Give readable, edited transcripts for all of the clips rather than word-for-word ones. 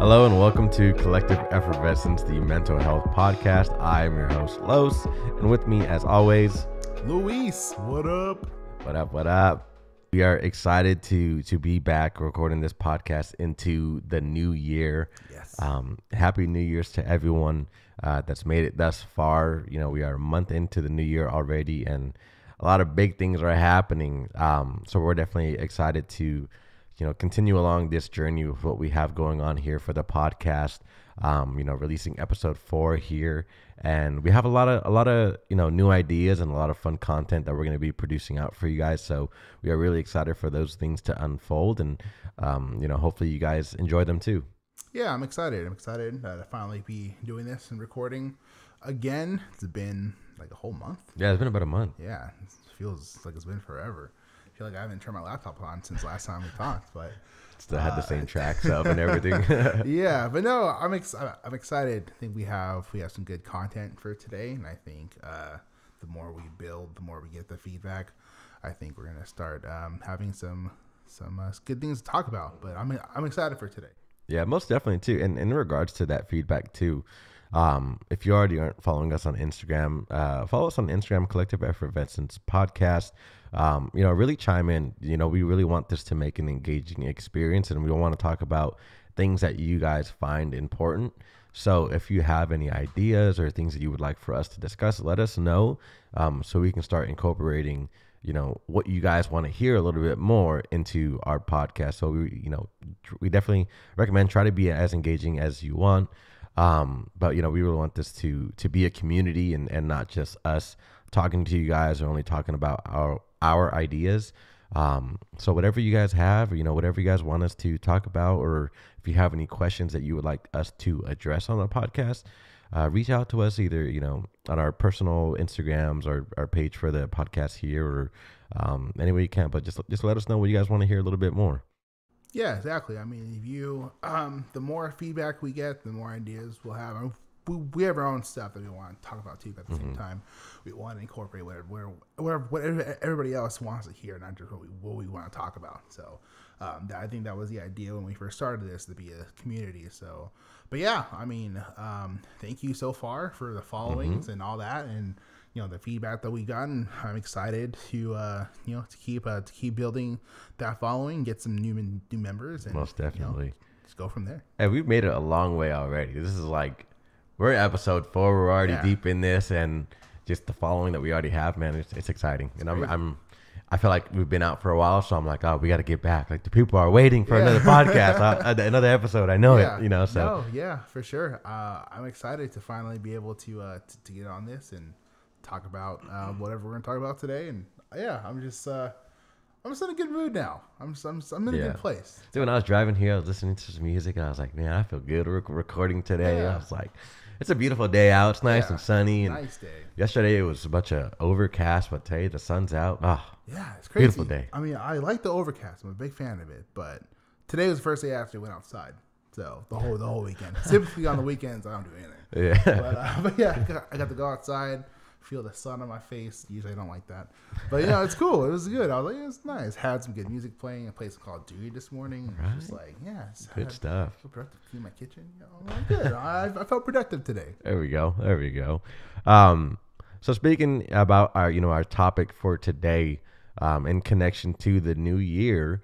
Hello and welcome to Collective Effervescence, the mental health podcast. I am your host, Los, and with me, as always, Luis. What up? What up, what up? We are excited to be back recording this podcast into the new year. Yes. Happy New Year's to everyone that's made it thus far. You know, we are a month into the new year already, and a lot of big things are happening. So we're definitely excited to continue along this journey with what we have going on here for the podcast. Releasing episode 4 here, and we have a lot of new ideas and a lot of fun content that we're going to be producing out for you guys. So we are really excited for those things to unfold, and hopefully you guys enjoy them too. Yeah, I'm excited. To finally be doing this and recording again. It's been like a whole month. Yeah, it's been about a month. Yeah, it feels like it's been forever. I feel like I haven't turned my laptop on since last time we talked, but still had the same tracks up and everything. Yeah, but no, I'm excited. I think we have some good content for today, and I think the more we build, the more we get the feedback. I think we're gonna start having some good things to talk about. But I'm excited for today. Yeah, most definitely too. And in regards to that feedback too, if you already aren't following us on Instagram, follow us on Instagram, Collective Effervescence Podcast. Really chime in. We really want this to make an engaging experience, and we want to talk about things that you guys find important. So if you have any ideas or things that you would like for us to discuss, let us know, so we can start incorporating what you guys want to hear a little bit more into our podcast. So we definitely recommend try to be as engaging as you want. But we really want this to be a community and not just us talking to you guys or only talking about our ideas. So whatever you guys have, whatever you guys want us to talk about, or if you have any questions that you would like us to address on the podcast, reach out to us either, on our personal Instagrams or our page for the podcast here, or any way you can, but just let us know what you guys want to hear a little bit more. Yeah, exactly. I mean, if you, the more feedback we get, the more ideas we'll have. We have our own stuff that we want to talk about too, but at the same time, we want to incorporate what everybody else wants to hear, not just what we want to talk about. So I think that was the idea when we first started this, to be a community. So, but yeah, I mean, thank you so far for the followings and all that, and the feedback that we gotten. I'm excited to keep building that following, get some new members, and most definitely just go from there. Hey, we've made it a long way already. This is like, we're at episode 4. We're already deep in this, and just the following that we already have, man, it's exciting. And I feel like we've been out for a while, so I'm like, oh, we got to get back. Like, the people are waiting for another podcast, another episode. I know it, So no, yeah, for sure. I'm excited to finally be able to get on this and talk about whatever we're gonna talk about today. And I'm just in a good mood now. I'm in a good place. Dude, when I was driving here, I was listening to some music, and I was like, man, I feel good recording today. I was like, it's a beautiful day out. It's nice and sunny. And nice day. Yesterday it was a bunch of overcast, but today the sun's out. Yeah, it's crazy. Beautiful day. I mean, I like the overcast. I'm a big fan of it, but today was the first day I actually went outside. So the whole weekend. Typically on the weekends I don't do anything. Yeah. But yeah, I got to go outside, feel the sun on my face. Usually I don't like that, but it's cool. It was good. I was like, it's nice. Had some good music playing. I played some Call of Duty this morning. Right. Just like, it's good stuff. I feel productive in my kitchen. I'm like, good. I felt productive today. There we go. So speaking about our topic for today, in connection to the new year,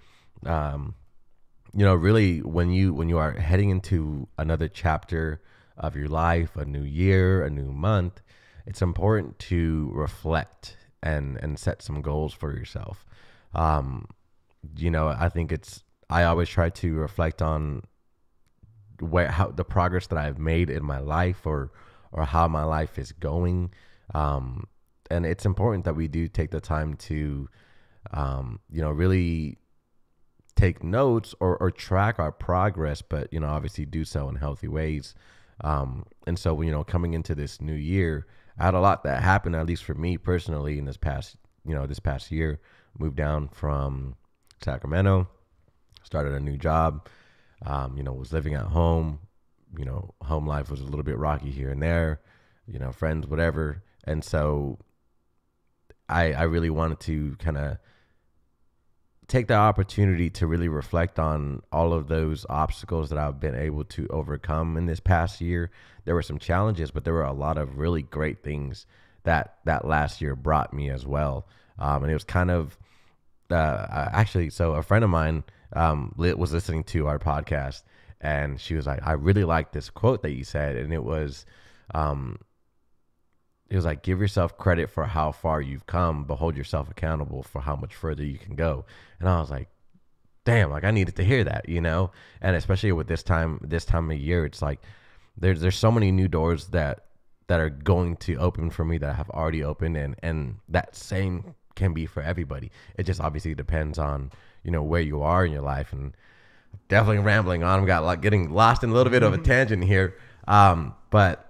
really when you are heading into another chapter of your life, a new year, a new month, it's important to reflect and set some goals for yourself. I think I always try to reflect on how the progress that I've made in my life, or how my life is going. And it's important that we do take the time to, really take notes or track our progress, but, obviously do so in healthy ways. And so, coming into this new year, I had a lot that happened, at least for me personally, in this past year. Moved down from Sacramento, started a new job, was living at home. Home life was a little bit rocky here and there, friends, whatever. And so I really wanted to kind of take the opportunity to really reflect on all of those obstacles that I've been able to overcome in this past year. There were some challenges, but there were a lot of really great things that last year brought me as well. And it was kind of actually, so a friend of mine was listening to our podcast, and she was like, I really like this quote that you said. And um, it was like, give yourself credit for how far you've come, but hold yourself accountable for how much further you can go. And I was like, damn, like I needed to hear that, you know? And especially with this time of year, it's like there's so many new doors that are going to open for me that have already opened, and that same can be for everybody. It just obviously depends on, you know, where you are in your life. And definitely rambling on. We got like getting lost in a little bit of a tangent here. But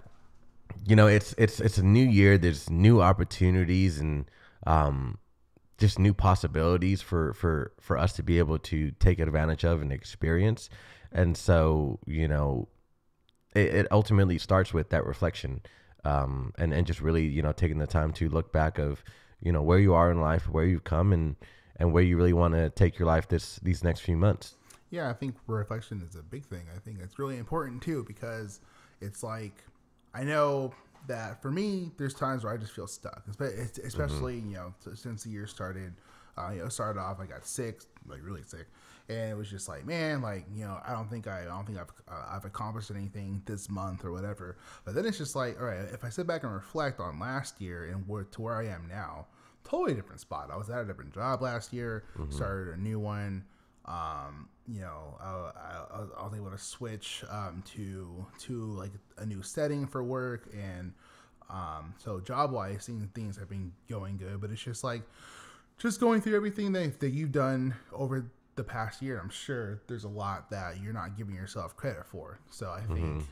you know, it's a new year. There's new opportunities and just new possibilities for us to be able to take advantage of and experience. And so, you know, it ultimately starts with that reflection, and just really, you know, taking the time to look back of, you know, where you are in life, where you've come, and where you really want to take your life these next few months. Yeah, I think reflection is a big thing. I think it's really important too, because it's like, I know that for me, there's times where I just feel stuck, especially, you know, since the year started. You know, started off, I got sick, like really sick, and it was just like, man, like, you know, I don't think I've accomplished anything this month or whatever. But then it's just like, all right, if I sit back and reflect on last year and where I am now, totally different spot. I was at a different job last year, started a new one. You know, I was able to switch to like a new setting for work, and so job wise, things have been going good. But it's just like, just going through everything that you've done over the past year, I'm sure there's a lot that you're not giving yourself credit for. So I think,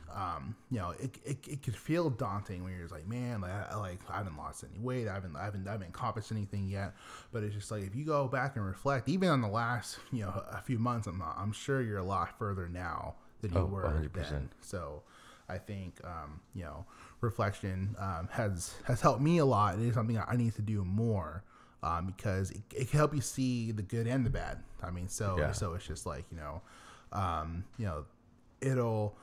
you know, it could feel daunting when you're just like, man, I haven't lost any weight. I haven't accomplished anything yet. But it's just like, if you go back and reflect, even on the last, you know, a few months, I'm sure you're a lot further now than you were 100%. then. So I think, you know, reflection has helped me a lot. It is something I need to do more. Because it can help you see the good and the bad. I mean, so it's just like, you know, it'll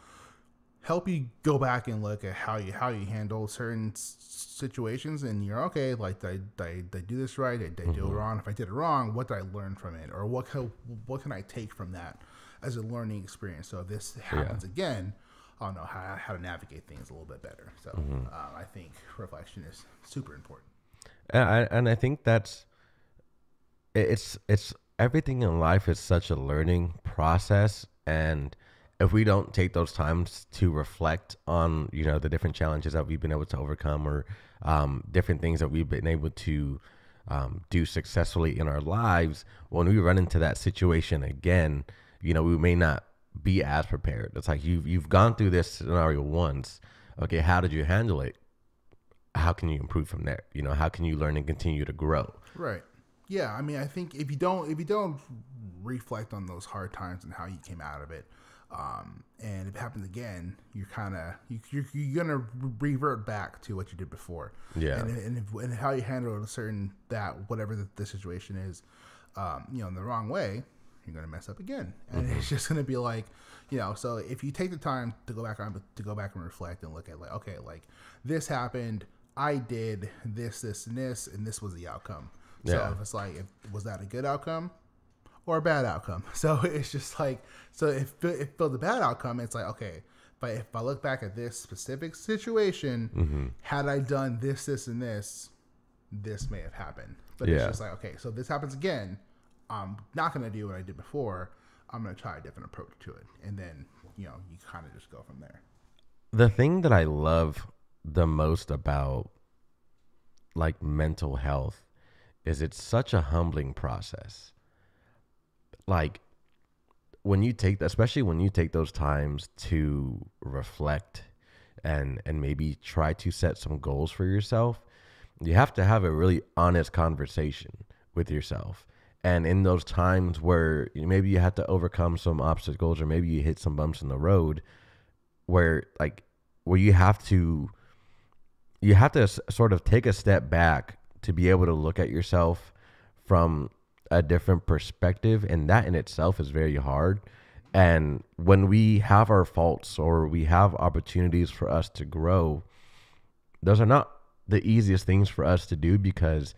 help you go back and look at how you handle certain situations, and you're okay. Like, did I do this right? Did I do it wrong? If I did it wrong, what did I learn from it, or what can I take from that as a learning experience? So if this happens again, I'll know how to navigate things a little bit better. So I think reflection is super important. And I think it's everything in life is such a learning process, and if we don't take those times to reflect on, you know, the different challenges that we've been able to overcome, or different things that we've been able to do successfully in our lives, when we run into that situation again, you know, we may not be as prepared. It's like you've gone through this scenario once. Okay, how did you handle it? How can you improve from there? You know, how can you learn and continue to grow? Right. Yeah. I mean, I think if you don't reflect on those hard times and how you came out of it, and if it happens again, you're gonna revert back to what you did before. Yeah. And how you handle whatever the situation is, you know, in the wrong way, you're gonna mess up again, and it's just gonna be like, you know. So if you take the time to go back and reflect and look at, like, okay, like, this happened. I did this, and this, and this was the outcome. So if it's like, was that a good outcome or a bad outcome? So it's just like, so if it was a bad outcome, it's like, okay, but if I look back at this specific situation, had I done this, and this may have happened. But it's just like, okay, so this happens again. I'm not going to do what I did before. I'm going to try a different approach to it. And then, you know, you kind of just go from there. The thing that I love the most about, like, mental health is it's such a humbling process. Like, especially when you take those times to reflect and maybe try to set some goals for yourself, you have to have a really honest conversation with yourself. And in those times where maybe you have to overcome some obstacles, or maybe you hit some bumps in the road, where you have to sort of take a step back to be able to look at yourself from a different perspective, and that in itself is very hard. And when we have our faults or we have opportunities for us to grow, those are not the easiest things for us to do because,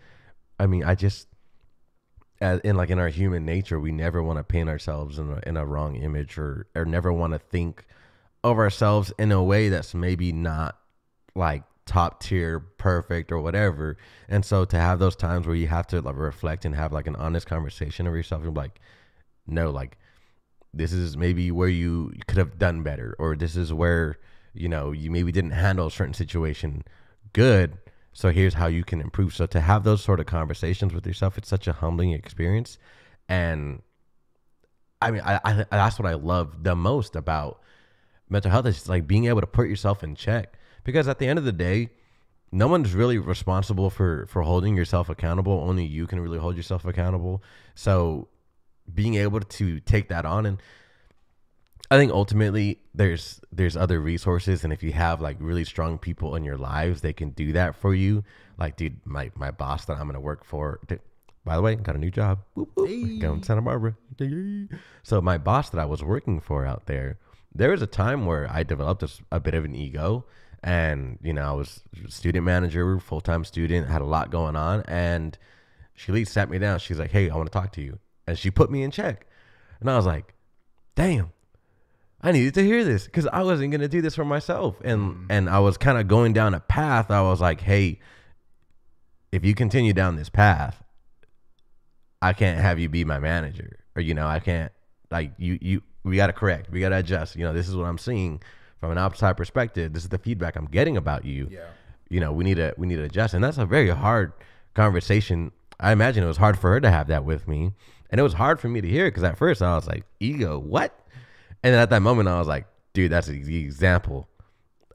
I mean, I just, as in our human nature, we never want to paint ourselves in a wrong image, or never want to think of ourselves in a way that's maybe not like top tier perfect or whatever. And so to have those times where you have to like reflect and have like an honest conversation of yourself and be like, no, like this is maybe where you could have done better, or this is where, you know, you maybe didn't handle a certain situation good, so here's how you can improve. So to have those sort of conversations with yourself, it's such a humbling experience. And I mean, I that's what I love the most about mental health, is like being able to put yourself in check. Because at the end of the day, no one's really responsible for holding yourself accountable. Only you can really hold yourself accountable. So being able to take that on, and I think ultimately there's other resources, and if you have like really strong people in your lives, they can do that for you. Like, dude, my boss that I'm gonna work for, by the way, got a new job. Whoop, whoop. Hey. Going to Santa Barbara. So my boss that I was working for out there was a time where I developed a bit of an ego, and you know, I was student manager, full-time student, had a lot going on, and she sat me down. She's like, "Hey, I want to talk to you," and she put me in check, and I was like, "Damn." I needed to hear this because I wasn't going to do this for myself. And I was kind of going down a path. I was like, hey, if you continue down this path, I can't have you be my manager. Or, you know, I can't, like, we got to correct. We got to adjust. You know, this is what I'm seeing from an outside perspective. This is the feedback I'm getting about you. Yeah. You know, we need to adjust. And that's a very hard conversation. I imagine it was hard for her to have that with me. And it was hard for me to hear, because at first I was like, ego, what? And then at that moment, I was like, dude, that's the example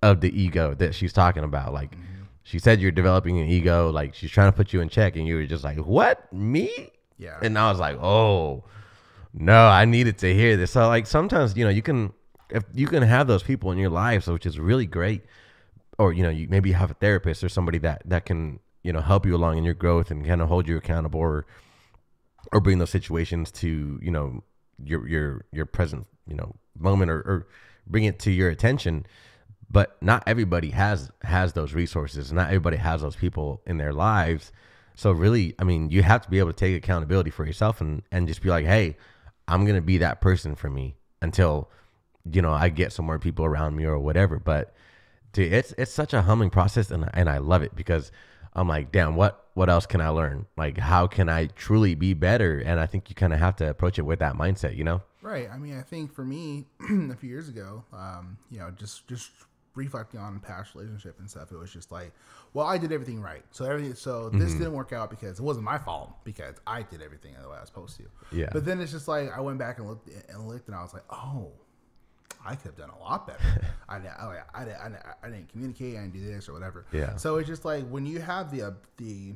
of the ego that she's talking about. Like, she said you're developing an ego. Like, she's trying to put you in check, and you were just like, what? Me? Yeah. And I was like, oh, no, I needed to hear this. So, like, sometimes, you know, if you can have those people in your lives, which is really great. Or, you know, you maybe have a therapist or somebody that can, you know, help you along in your growth and kind of hold you accountable, or bring those situations to, you know, your present, you know, moment, or bring it to your attention. But not everybody has those resources. Not everybody has those people in their lives. So really, I mean, you have to be able to take accountability for yourself and just be like, hey, I'm going to be that person for me until, you know, I get some more people around me or whatever. But dude, it's such a humbling process, and I love it, because I'm like, damn, what else can I learn? Like, how can I truly be better? And I think you kind of have to approach it with that mindset, you know? Right. I mean, I think for me, a few years ago, you know, just reflecting on past relationship and stuff, it was just like, well, I did everything right. So this didn't work out because it wasn't my fault, because I did everything the way I was supposed to. Yeah. But then it's just like, I went back and looked, and I was like, oh, I could have done a lot better. I didn't communicate. I didn't do this or whatever. Yeah. So it's just like, when you have the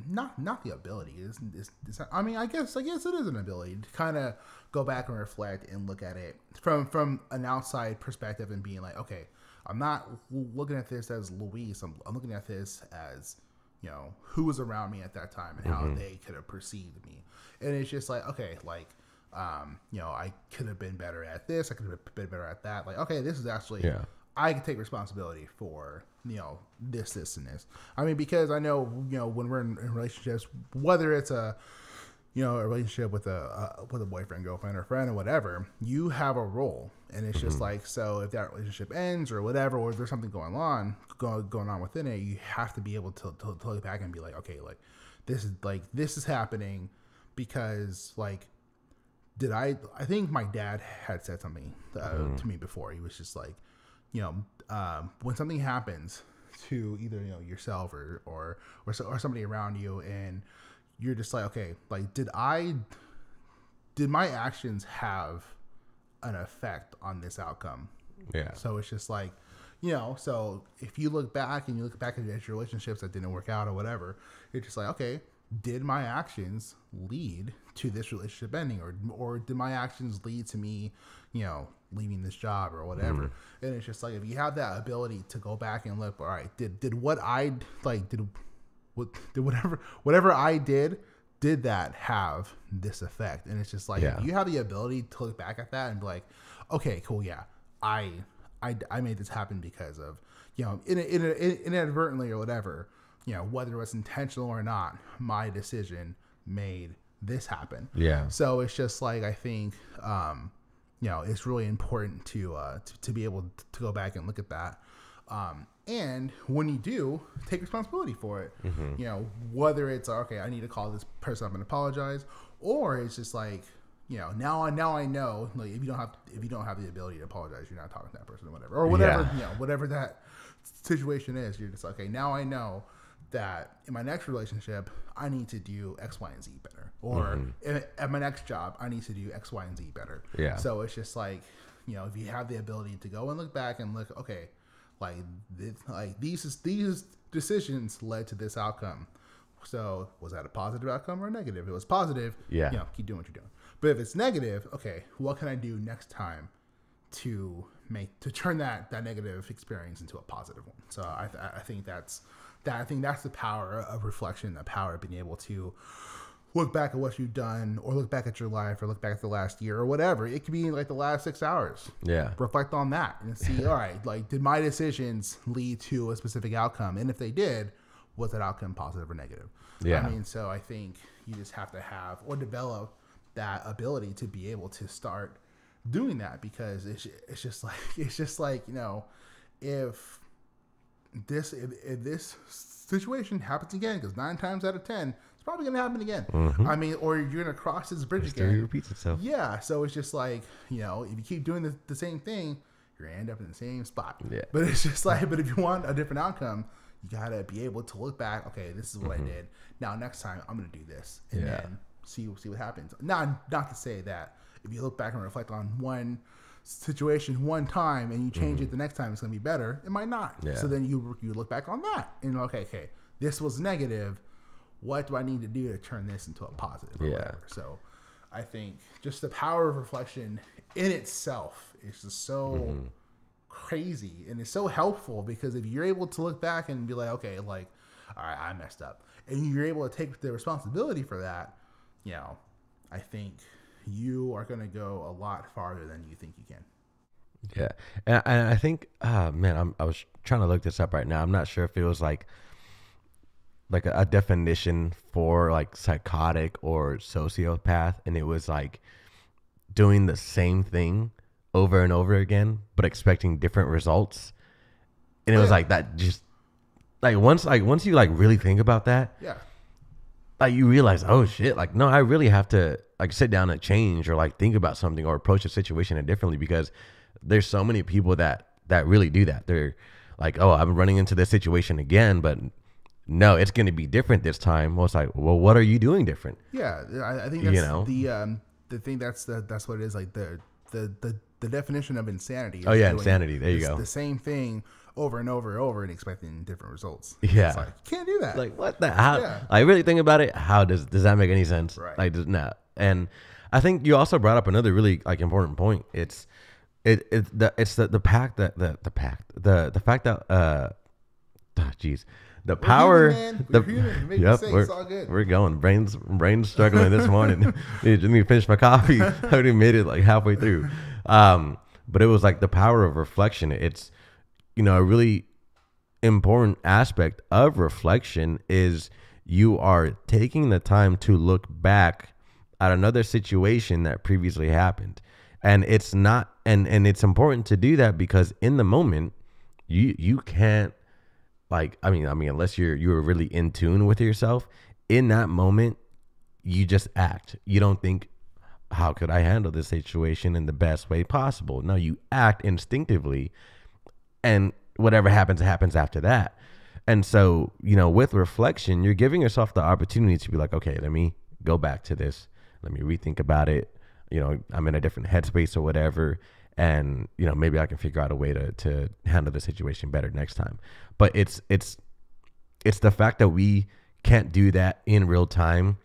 not the ability. It's not, I mean, I guess it is an ability to kind of go back and reflect and look at it from an outside perspective, and being like, okay, I'm not looking at this as Luis. I'm looking at this as, you know, who was around me at that time and how they could have perceived me. And it's just like, okay, like, you know, I could have been better at this. I could have been better at that. Like, okay, this is actually, I can take responsibility for, you know, this, and this. I mean, because I know, you know, when we're in relationships, whether it's a relationship with a boyfriend, girlfriend, or friend, or whatever, you have a role. And it's just like, so if that relationship ends or whatever, or if there's something going on within it, you have to be able to look back and be like, okay, like, this is happening because, like, I think my dad had said something to me before. He was just like, you know, when something happens to either, you know, yourself or somebody around you, and you're just like, okay, like, did my actions have an effect on this outcome? Yeah. So it's just like, you know, so if you look back at your relationships that didn't work out or whatever, it's just like, okay, did my actions lead to this relationship ending, or did my actions lead to me, you know, leaving this job or whatever? And it's just like, if you have that ability to go back and look, all right, did whatever I did did that have this effect? And it's just like, if you have the ability to look back at that and be like, okay, cool, yeah, I made this happen because of, inadvertently or whatever, whether it was intentional or not, my decision made this happen. Yeah. So it's just like, I think, it's really important to be able to go back and look at that. And when you do, take responsibility for it. Whether it's, okay, I need to call this person up and apologize, or it's just like, now I know, like, if you don't have the ability to apologize, you're not talking to that person or whatever, whatever that situation is, you're just like, okay, now I know that in my next relationship, I need to do X, Y, and Z better. Or at my next job, I need to do X, Y, and Z better. Yeah. So it's just like, if you have the ability to go and look back and look, okay, like these decisions led to this outcome. So was that a positive outcome or a negative? If it was positive, keep doing what you're doing. But if it's negative, okay, what can I do next time to turn that negative experience into a positive one? So I think that's the power of reflection, the power of being able to look back at what you've done, or look back at your life, or look back at the last year, or whatever. It could be like the last 6 hours. Yeah. Reflect on that and see, all right, like, did my decisions lead to a specific outcome? And if they did, was that outcome positive or negative? Yeah. I mean, so I think you just have to have or develop that ability to be able to start doing that, because it's just like, if this situation happens again, because 9 times out of 10, it's probably going to happen again. I mean, or you're going to cross this bridge again. History repeats itself. Yeah. So it's just like, if you keep doing the same thing, you're going to end up in the same spot. Yeah. But it's just like, but if you want a different outcome, you got to be able to look back. Okay, this is what I did. Now, next time I'm going to do this, and then see what happens. Not to say that if you look back and reflect on one situation one time and you change it the next time, it's going to be better. It might not. Yeah. So then you look back on that and okay, this was negative. What do I need to do to turn this into a positive? Or whatever. So I think just the power of reflection in itself is just so crazy, and it's so helpful, because if you're able to look back and be like, okay, like, all right, I messed up, and you're able to take the responsibility for that, I think you are going to go a lot farther than you think you can. Yeah. And I think, I was trying to look this up right now. I'm not sure if it was like a definition for like psychotic or sociopath. And it was like doing the same thing over and over again, but expecting different results. And it was like that, just once you like really think about that. Yeah. Like you realize, oh shit, like, no, I really have to like sit down and change, or like think about something, or approach a situation differently, because there's so many people that really do that. They're like, oh, I'm running into this situation again, but no, it's going to be different this time. Well, it's like, well, what are you doing different? Yeah. I think that's the thing that's what it is. Like the definition of insanity. Is insanity. There you go. The same thing over and over and over and expecting different results. Yeah. It's like, you can't do that. Like, what the how? I really think about it. How does that make any sense? Right. Like, does not. And I think you also brought up another really like important point. It's the fact that the power. It's all good. We're going. Brains struggling this morning. Let me finish my coffee. I already made it like halfway through. But it was like the power of reflection. It's, a really important aspect of reflection is you are taking the time to look back at another situation that previously happened. And it's not, and it's important to do that, because in the moment you can't, like, I mean, unless you're really in tune with yourself, in that moment, you just act. You don't think, how could I handle this situation in the best way possible? No, you act instinctively, and whatever happens after that. And so, with reflection, you're giving yourself the opportunity to be like, okay, let me go back to this. Let me rethink about it. I'm in a different headspace or whatever. And, maybe I can figure out a way to handle the situation better next time. But it's the fact that we can't do that in real time,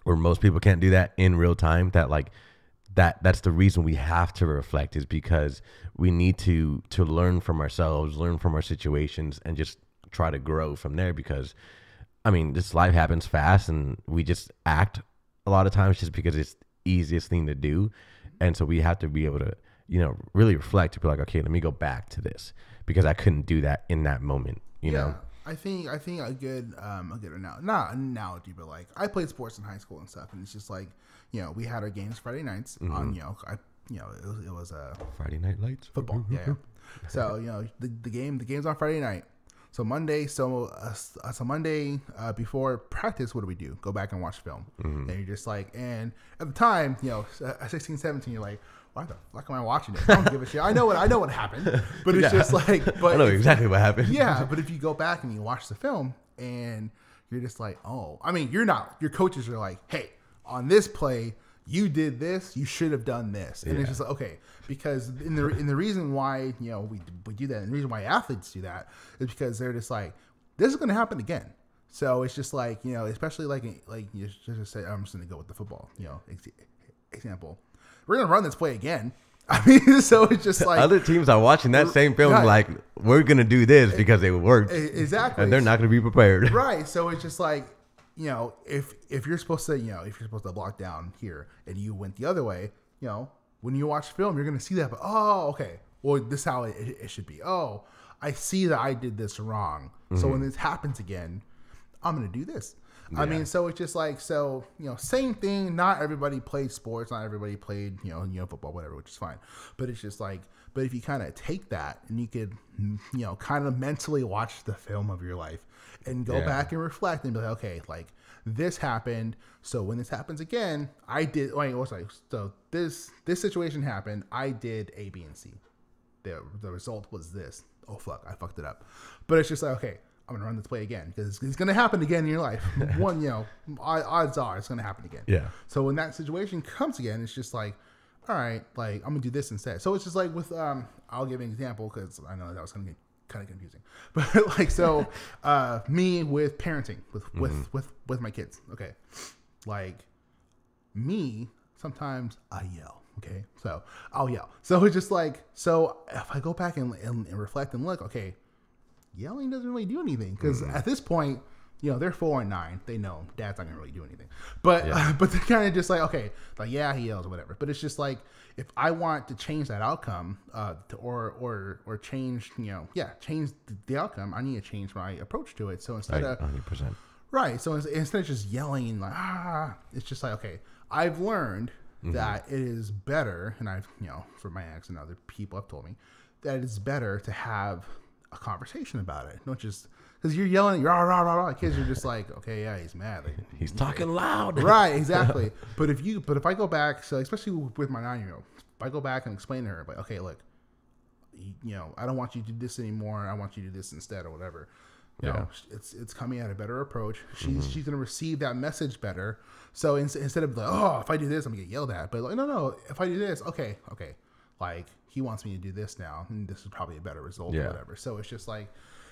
or most people can't do that in real time, that like that's the reason we have to reflect, is because we need to learn from ourselves, learn from our situations, and just try to grow from there. Because I mean, this life happens fast, and we just act a lot of times just because it's the easiest thing to do. And so we have to be able to, really reflect to be like, okay, let me go back to this because I couldn't do that in that moment, you know? I think a good not analogy, but like I played sports in high school and stuff, and it's just like, we had our games Friday nights on, it was a Friday night lights football. Yeah. So, the game's on Friday night. So Monday, before practice, what do? Go back and watch film. And you're just like, and at the time, at 16, 17, you're like, why the fuck am I watching it? I don't give a shit. I know what happened, but it's just like, but I know exactly what happened. Yeah, but if you go back and you watch the film and you're just like, oh, I mean, you're not. Your coaches are like, hey, on this play, you did this. You should have done this, and it's just like, okay, because in the reason why we do that, and the reason why athletes do that is because they're just like, this is going to happen again. So it's just like, especially like you just say, I'm just going to go with the football, example. We're going to run this play again. I mean, so it's just like other teams are watching that same film, like, we're going to do this because it worked. Exactly. And they're not going to be prepared. Right. So it's just like, if you're supposed to block down here and you went the other way, when you watch film, you're going to see that. But, oh, okay. Well, this is how it should be. Oh, I see that I did this wrong. So when this happens again, I'm going to do this. Yeah. I mean, so it's just like, same thing. Not everybody played sports. Not everybody played, football, whatever, which is fine. But it's just like, but if you kind of take that and you could, kind of mentally watch the film of your life and go back and reflect and be like, okay, like this happened. So when this happens again, so this situation happened. I did A, B, and C. The result was this. Oh, fuck, I fucked it up. But it's just like, okay, I'm going to run this play again because it's going to happen again in your life. One, odds are it's going to happen again. Yeah. So when that situation comes again, it's just like, all right, like I'm going to do this instead. So it's just like with, I'll give an example because I know that was going to get kind of confusing. But like, so me with parenting, with my kids, okay? Like me, sometimes I yell, okay? So I'll yell. So it's just like, so if I go back and reflect and look, okay, yelling doesn't really do anything because at this point, they're 4 and 9. They know Dad's not gonna really do anything. But but they're kind of just like, okay, like he yells or whatever. But it's just like if I want to change that outcome, or change, change the outcome, I need to change my approach to it. So instead of 100%. Right. So instead of just yelling and like it's just like, okay, I've learned that it is better, and I've for my ex and other people have told me that it is better to have a conversation about it, not just because you're yelling, you're rah, rah, rah, rah. Kids are just like, okay, yeah, he's mad. Like, he's talking loud. Right, exactly. But if I go back, so especially with my 9-year-old, if I go back and explain to her, like, okay, look, I don't want you to do this anymore. I want you to do this instead or whatever. You know, it's coming at a better approach. She's going to receive that message better. So instead of like, oh, if I do this, I'm going to get yelled at. But like, no, if I do this, okay. Like, he wants me to do this now, and this is probably a better result or whatever. So it's just like,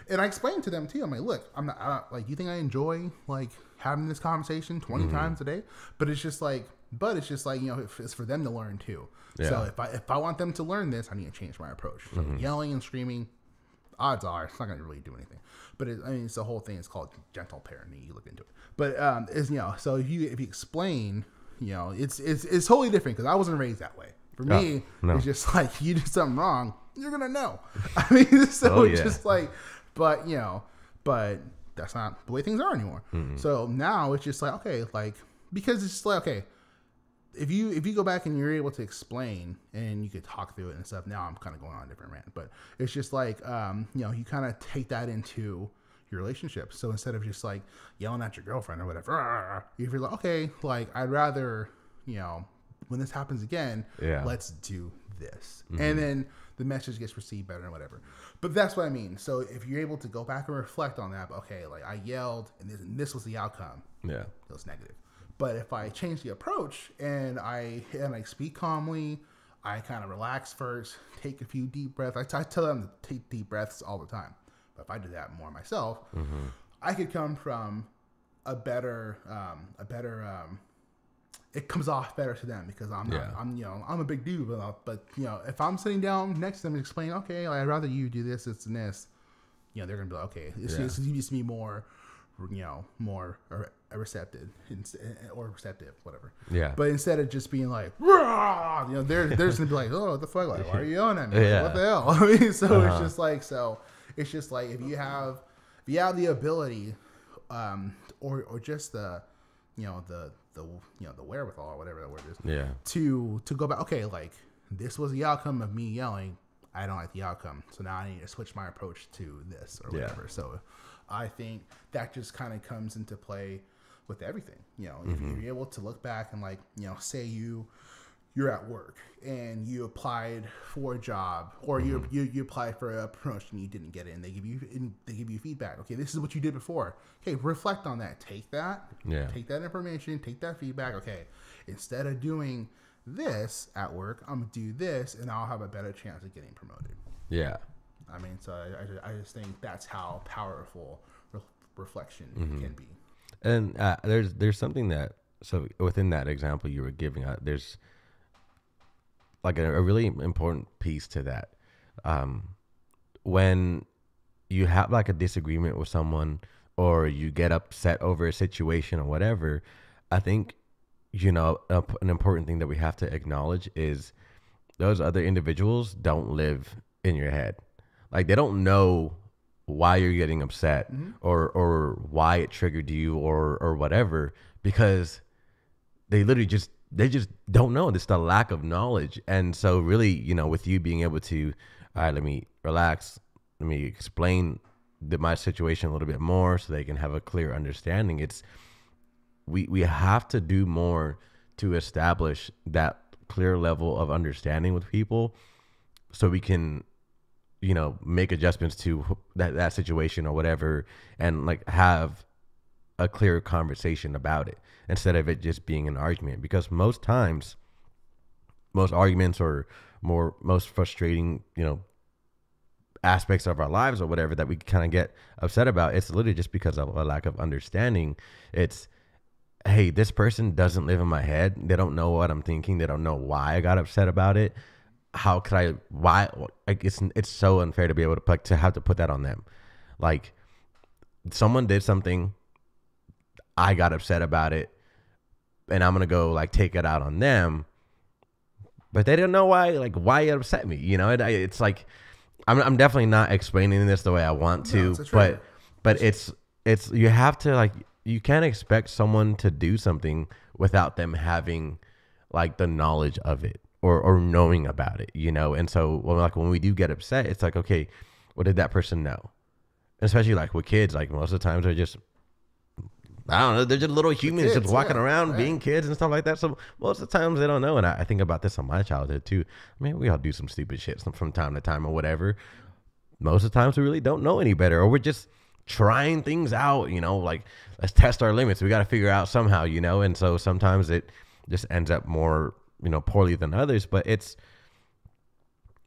and I explained to them too. I'm like, look, I'm not like, you think I enjoy like having this conversation 20 times a day? But it's just like, it's for them to learn too. Yeah. So if I want them to learn this, I need to change my approach. So yelling and screaming, odds are it's not going to really do anything. But it's the whole thing is called gentle parenting. You look into it. But so if you explain, it's totally different because I wasn't raised that way. For me, it's just like you do something wrong, you're gonna know. I mean, so it's just like, but that's not the way things are anymore. So now it's just like, okay, like because it's just like, okay, if you go back and you're able to explain and you could talk through it and stuff. Now I'm kind of going on a different rant, but it's just like you kind of take that into your relationship. So instead of just like yelling at your girlfriend or whatever, if you're like, okay, like I'd rather when this happens again, let's do this. And then the message gets received better and whatever. But that's what I mean. So if you're able to go back and reflect on that, okay, like I yelled and this was the outcome. Yeah. It was negative. But if I change the approach and I speak calmly, I kind of relax first, take a few deep breaths. I tell them to take deep breaths all the time. But if I do that more myself, I could come from a better it comes off better to them because I'm a big dude, but if I'm sitting down next to them and explaining, okay, I'd rather you do this and this, they're gonna be like, okay, this needs to be more more receptive or receptive, whatever. Yeah. But instead of just being like, "Rah!" they're just gonna be like, "Oh, what the fuck? Like, why are you yelling at me? Like, what the hell?" I mean, so it's just like if you have the ability, or just the wherewithal or whatever that word is, Yeah. to go back. Okay, like this was the outcome of me yelling. I don't like the outcome, so now I need to switch my approach to this or whatever. Yeah. So I think that just kind of comes into play with everything. If you're able to look back and like, say you're at work and you applied for a job, or you applied for a promotion, you didn't get it, and they give you feedback. Okay, this is what you did before. Okay, reflect on that. Take that information, take that feedback. Okay, instead of doing this at work, I'm gonna do this, and I'll have a better chance of getting promoted. Yeah. I mean, so I just think that's how powerful reflection can be. And there's something that, so within that example you were giving, there's like a really important piece to that. When you have like a disagreement with someone, or you get upset over a situation or whatever, I think, an important thing that we have to acknowledge is those other individuals don't live in your head. Like, they don't know why you're getting upset, or why it triggered you, or whatever, because they just don't know. It's the lack of knowledge. And so really, with you being able to, all right, let me relax, let me explain my situation a little bit more so they can have a clear understanding. We have to do more to establish that clear level of understanding with people, so we can, make adjustments to that situation or whatever, and like have a clear conversation about it, instead of it just being an argument. Because most times, most arguments, or most frustrating, aspects of our lives or whatever that we kind of get upset about, it's literally just because of a lack of understanding. It's, hey, this person doesn't live in my head. They don't know what I'm thinking. They don't know why I got upset about it. How could I, why? Like, it's so unfair to be able to have to put that on them. Like, someone did something, I got upset about it, and I'm going to go like take it out on them, but they don't know why it upset me. It's like, I'm definitely not explaining this the way I want to, but it's you have to, like, you can't expect someone to do something without them having like the knowledge of it, or knowing about it, And so when we do get upset, it's like, okay, what did that person know? And especially like with kids, like most of the times they're just, I don't know, they're just little humans just walking around being kids and stuff like that. So most of the times they don't know. And I think about this on my childhood too. I mean, we all do some stupid shit from time to time or whatever. Most of the times we really don't know any better, or we're just trying things out, like, let's test our limits. We got to figure out somehow, and so sometimes it just ends up more, poorly than others. But it's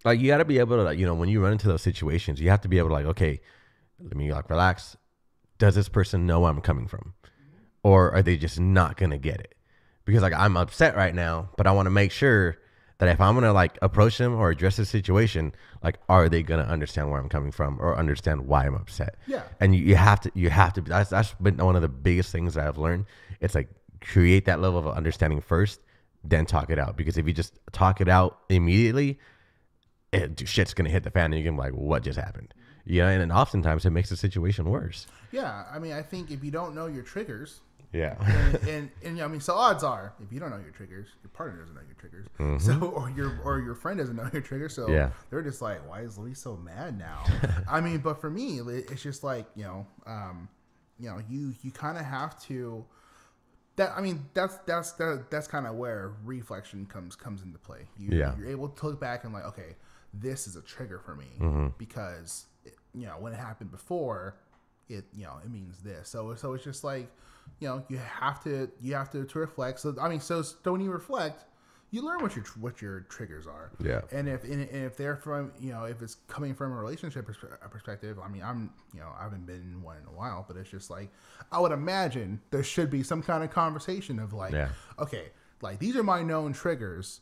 like, you got to be able to, like, when you run into those situations, you have to be able to, like, okay, let me like relax. Does this person know where I'm coming from? Or are they just not going to get it? Because like, I'm upset right now, but I want to make sure that if I'm going to like approach them or address the situation, like, are they going to understand where I'm coming from, or understand why I'm upset? Yeah. And you have to, that's been one of the biggest things that I've learned. It's like, create that level of understanding first, then talk it out. Because if you just talk it out immediately, shit's going to hit the fan, and you're going to be like, what just happened? And then oftentimes it makes the situation worse. Yeah. I mean, I think if you don't know your triggers, yeah. and I mean, so odds are, if you don't know your triggers, your partner doesn't know your triggers. So, or your friend doesn't know your triggers. So they're just like, why is Louis so mad now? I mean, but for me, it's just like, you kind of have to, that's kind of where reflection comes into play. You're able to look back and like, okay, this is a trigger for me because when it happened before, it means this. So it's just like, you have to reflect. So I mean, so when you reflect, you learn what your triggers are. Yeah. And if they're from, if it's coming from a relationship perspective, I mean, I haven't been in one in a while, but it's just like, I would imagine there should be some kind of conversation of like, okay, like, these are my known triggers,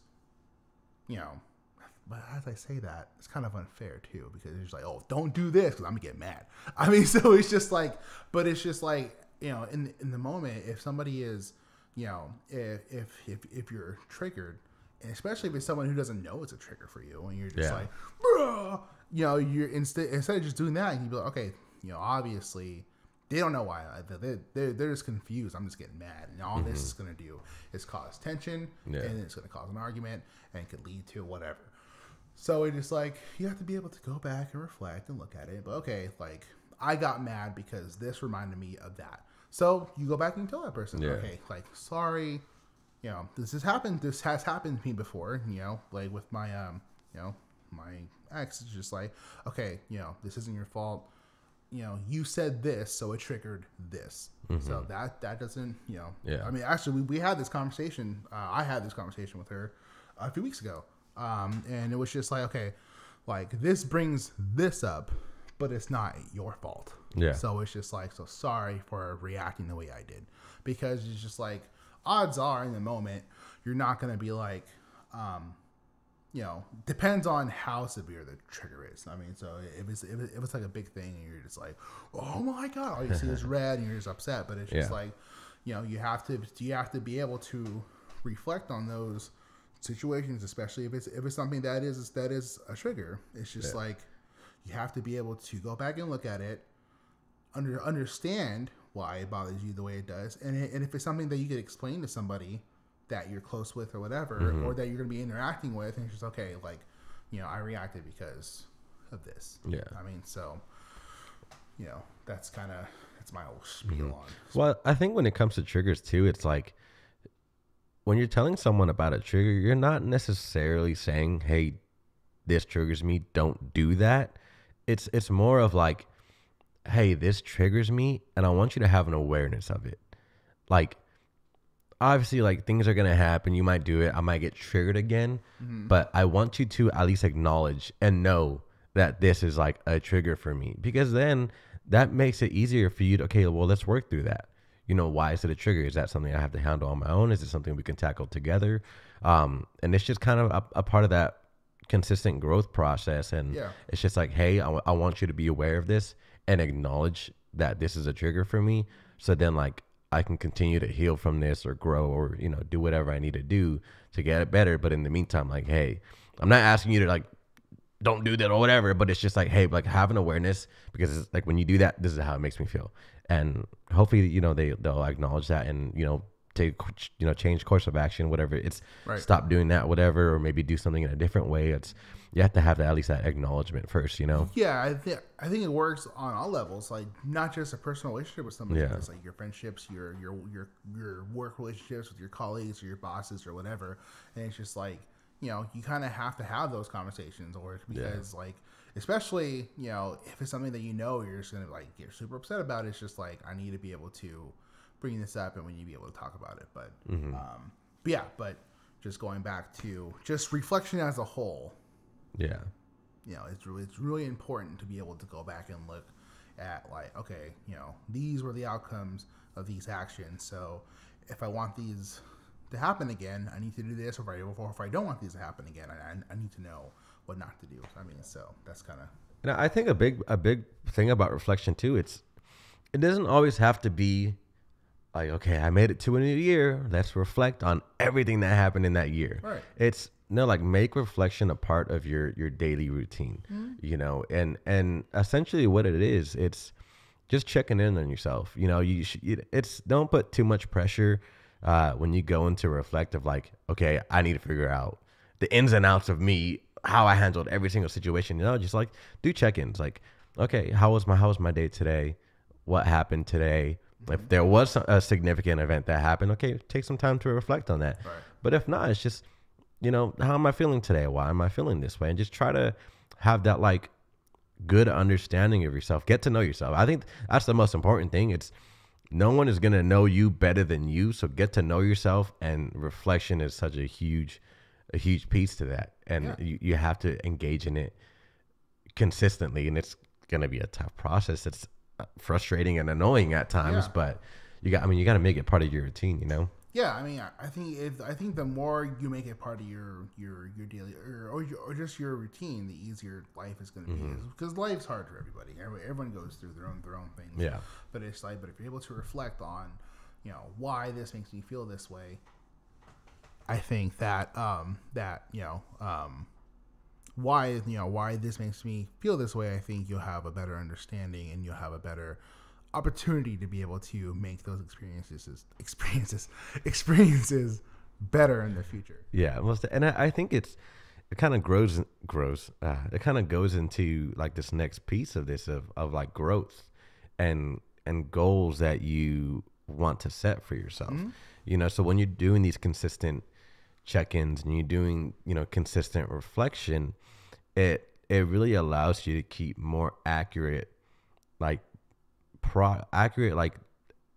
but as I say that, it's kind of unfair too, because it's like, oh, don't do this because I'm gonna get mad. I mean, so it's just like, but it's just like, in the moment, if somebody is, if you're triggered, and especially if it's someone who doesn't know it's a trigger for you, and you're just like, bruh, you're instead of just doing that, you'd be like, okay, obviously they don't know why. They're just confused. I'm just getting mad, and all this is gonna do is cause tension, and it's gonna cause an argument, and it could lead to whatever. So it's just like, you have to be able to go back and reflect and look at it. But okay, like, I got mad because this reminded me of that. So you go back and tell that person, okay, like, sorry, this has happened. This has happened to me before, like with my, my ex. It's just like, okay, this isn't your fault. You said this, so it triggered this. So that doesn't, I mean, actually, we had this conversation. I had this conversation with her a few weeks ago. And it was just like, okay, like, this brings this up, but it's not your fault. Yeah. So it's just like, so sorry for reacting the way I did, because it's just like, odds are in the moment, you're not going to be like, depends on how severe the trigger is. I mean, so if it's like a big thing and you're just like, oh my God, all you see is red and you're just upset, but it's just like, you have to be able to reflect on those situations, especially if it's something that is a trigger. It's just like, you have to be able to go back and look at it, understand why it bothers you the way it does, and if it's something that you could explain to somebody that you're close with or whatever, or that you're going to be interacting with, and it's just, okay, like, I reacted because of this. Yeah. I mean, so, that's my whole spiel on. Well, I think when it comes to triggers too, it's like, when you're telling someone about a trigger, you're not necessarily saying, hey, this triggers me, don't do that. It's more of like, hey, this triggers me, and I want you to have an awareness of it. Like, obviously, like, things are going to happen. You might do it. I might get triggered again, but I want you to at least acknowledge and know that this is like a trigger for me, because then that makes it easier for you to, okay, well, let's work through that. Why is it a trigger? Is that something I have to handle on my own? Is it something we can tackle together? And it's just kind of a part of that consistent growth process. And it's just like, hey, I want you to be aware of this and acknowledge that this is a trigger for me. So then, like, I can continue to heal from this or grow or, do whatever I need to do to get it better. But in the meantime, like, hey, I'm not asking you to, like, don't do that or whatever, but it's just like, hey, like, have an awareness, because it's like, when you do that, this is how it makes me feel. And hopefully, they'll acknowledge that and, change course of action, whatever. It's stop doing that, whatever, or maybe do something in a different way. You have to have at least that acknowledgement first, Yeah, I think it works on all levels, like, not just a personal relationship with somebody, it's like your friendships, your work relationships with your colleagues or your bosses or whatever. And it's just like, you kind of have to have those conversations, or because like, especially, if it's something that you're just gonna, like, get super upset about, it's just like, I need to be able to bring this up and we need to be able to talk about it. But but just going back to just reflection as a whole. Yeah. It's really important to be able to go back and look at, like, okay, these were the outcomes of these actions. So if I want these to happen again, I need to do this, or if I don't want these to happen again, I need to know what not to do. I mean, so that's kind of. And I think a big thing about reflection too, it doesn't always have to be like, okay, I made it to a new year, let's reflect on everything that happened in that year. Right. It's like, make reflection a part of your daily routine, and essentially what it is, it's just checking in on yourself. It's don't put too much pressure when you go into reflective, like, okay, I need to figure out the ins and outs of me, how I handled every single situation. Just like, do check-ins, like, okay, how was my day today? What happened today? If there was a significant event that happened, okay, take some time to reflect on that. Right. But if not, it's just, how am I feeling today? Why am I feeling this way? And just try to have that, like, good understanding of yourself. Get to know yourself. I think that's the most important thing. It's no one is going to know you better than you. So get to know yourself, and reflection is such a huge piece to that. And you have to engage in it consistently. And it's going to be a tough process. It's frustrating and annoying at times, but you got to make it part of your routine, Yeah, I mean, I think the more you make it part of your daily or just your routine, the easier life is going to be. Because life's hard for everybody. Everyone goes through their own things. Yeah. But it's like, but if you're able to reflect on, why this makes me feel this way, I think that why this makes me feel this way, I think you'll have a better understanding and you'll have a better opportunity to be able to make those experiences better in the future. Yeah, and I think it kind of grows. It kind of goes into like this next piece of this of like growth and goals that you want to set for yourself. So when you're doing these consistent check-ins and you're doing consistent reflection, it really allows you to keep more accurate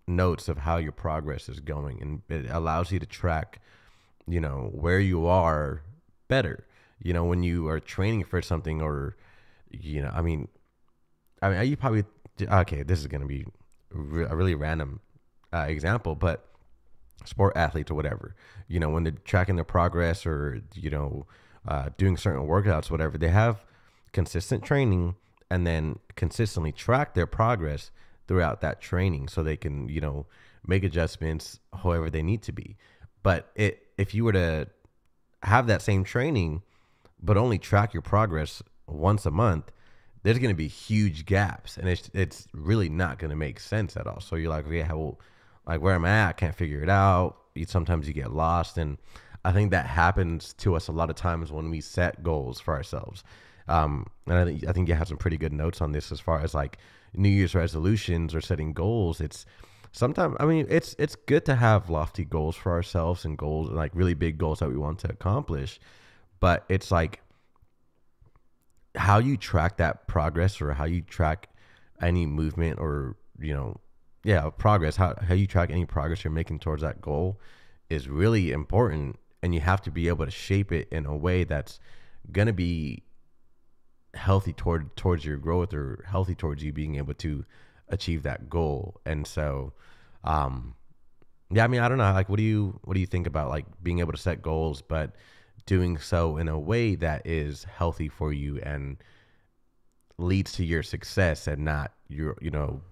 notes of how your progress is going, and it allows you to track where you are better when you are training for something, or I mean you probably, okay, this is going to be a really random example, but sport athletes or whatever, when they're tracking their progress or doing certain workouts, whatever, they have consistent training and then consistently track their progress throughout that training so they can, make adjustments however they need to be. But if you were to have that same training, but only track your progress once a month, there's going to be huge gaps, and it's really not going to make sense at all. So you're like, okay, where am I at? I can't figure it out. Sometimes you get lost. And I think that happens to us a lot of times when we set goals for ourselves. And I think you have some pretty good notes on this as far as like New Year's resolutions or setting goals. It's sometimes, it's good to have lofty goals for ourselves and goals, like really big goals that we want to accomplish. But it's like how you track that progress, or how you track any movement, or, progress, how you track any progress you're making towards that goal is really important. And you have to be able to shape it in a way that's going to be healthy towards your growth, or healthy towards you being able to achieve that goal. And so, I don't know, like, what do you think about like being able to set goals, but doing so in a way that is healthy for you and leads to your success, and not your,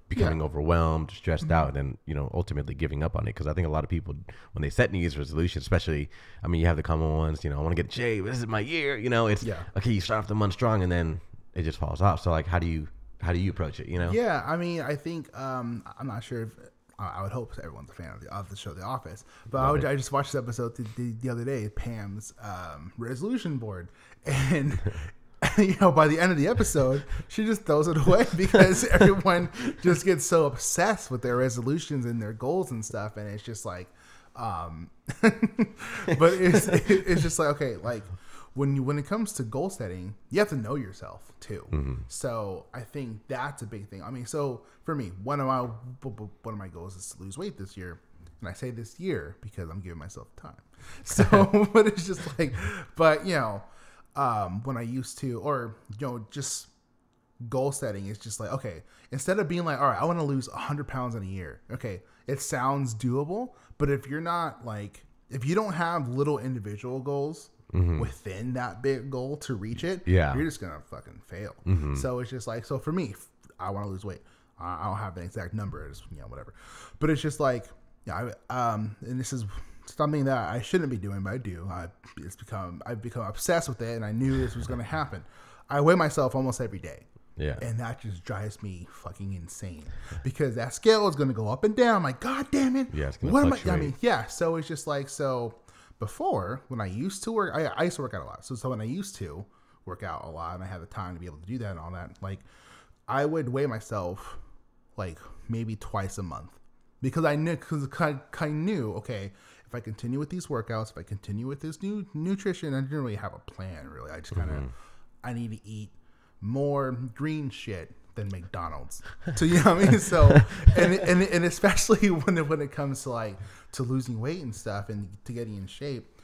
becoming overwhelmed, stressed out, and, ultimately giving up on it. Because I think a lot of people, when they set New Year's resolutions, especially, you have the common ones, I want to get in shape, this is my year, it's, okay, you start off the month strong and then it just falls off. So like, how do you approach it, Yeah, I think, I'm not sure if, I would hope everyone's a fan of the show The Office, but I just watched this episode the other day, Pam's resolution board, and by the end of the episode, she just throws it away because everyone just gets so obsessed with their resolutions and their goals and stuff, and it's just like, but it's just like, okay, like when it comes to goal setting, you have to know yourself too. So I think that's a big thing. So for me, one of my goals is to lose weight this year, and I say this year because I'm giving myself time. So, but it's just like, but when I used to, or just goal setting is just like, okay, instead of being like, all right, I want to lose 100 pounds in a year. Okay, it sounds doable, but if you're not like, if you don't have little individual goals within that big goal to reach it, you're just gonna fucking fail. So it's just like, so for me, I want to lose weight. I don't have an exact number, it's, whatever, but it's just like, and this is something that I shouldn't be doing, but I do. I've become obsessed with it, and I knew this was going to happen. I weigh myself almost every day. Yeah. And that just drives me fucking insane because that scale is going to go up and down. I'm like, God damn it. Yeah, it's going to fluctuate. So it's just like, so before, when I used to work, I used to work out a lot. So when I used to work out a lot and I had the time to be able to do that and all that, like, I would weigh myself like maybe twice a month because I knew, okay, if I continue with these workouts, if I continue with this new nutrition, I didn't really have a plan, really. I just kind of, I need to eat more green shit than McDonald's. So, you know what I mean? So, and especially when it comes to like, to losing weight and stuff and to getting in shape,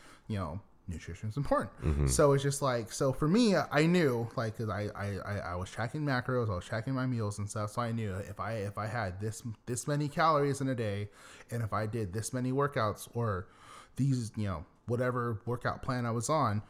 nutrition is important. So it's just like, so for me, I knew, like, cause I was tracking macros, I was tracking my meals and stuff. So I knew if I had this many calories in a day, and if I did this many workouts or these, whatever workout plan I was on,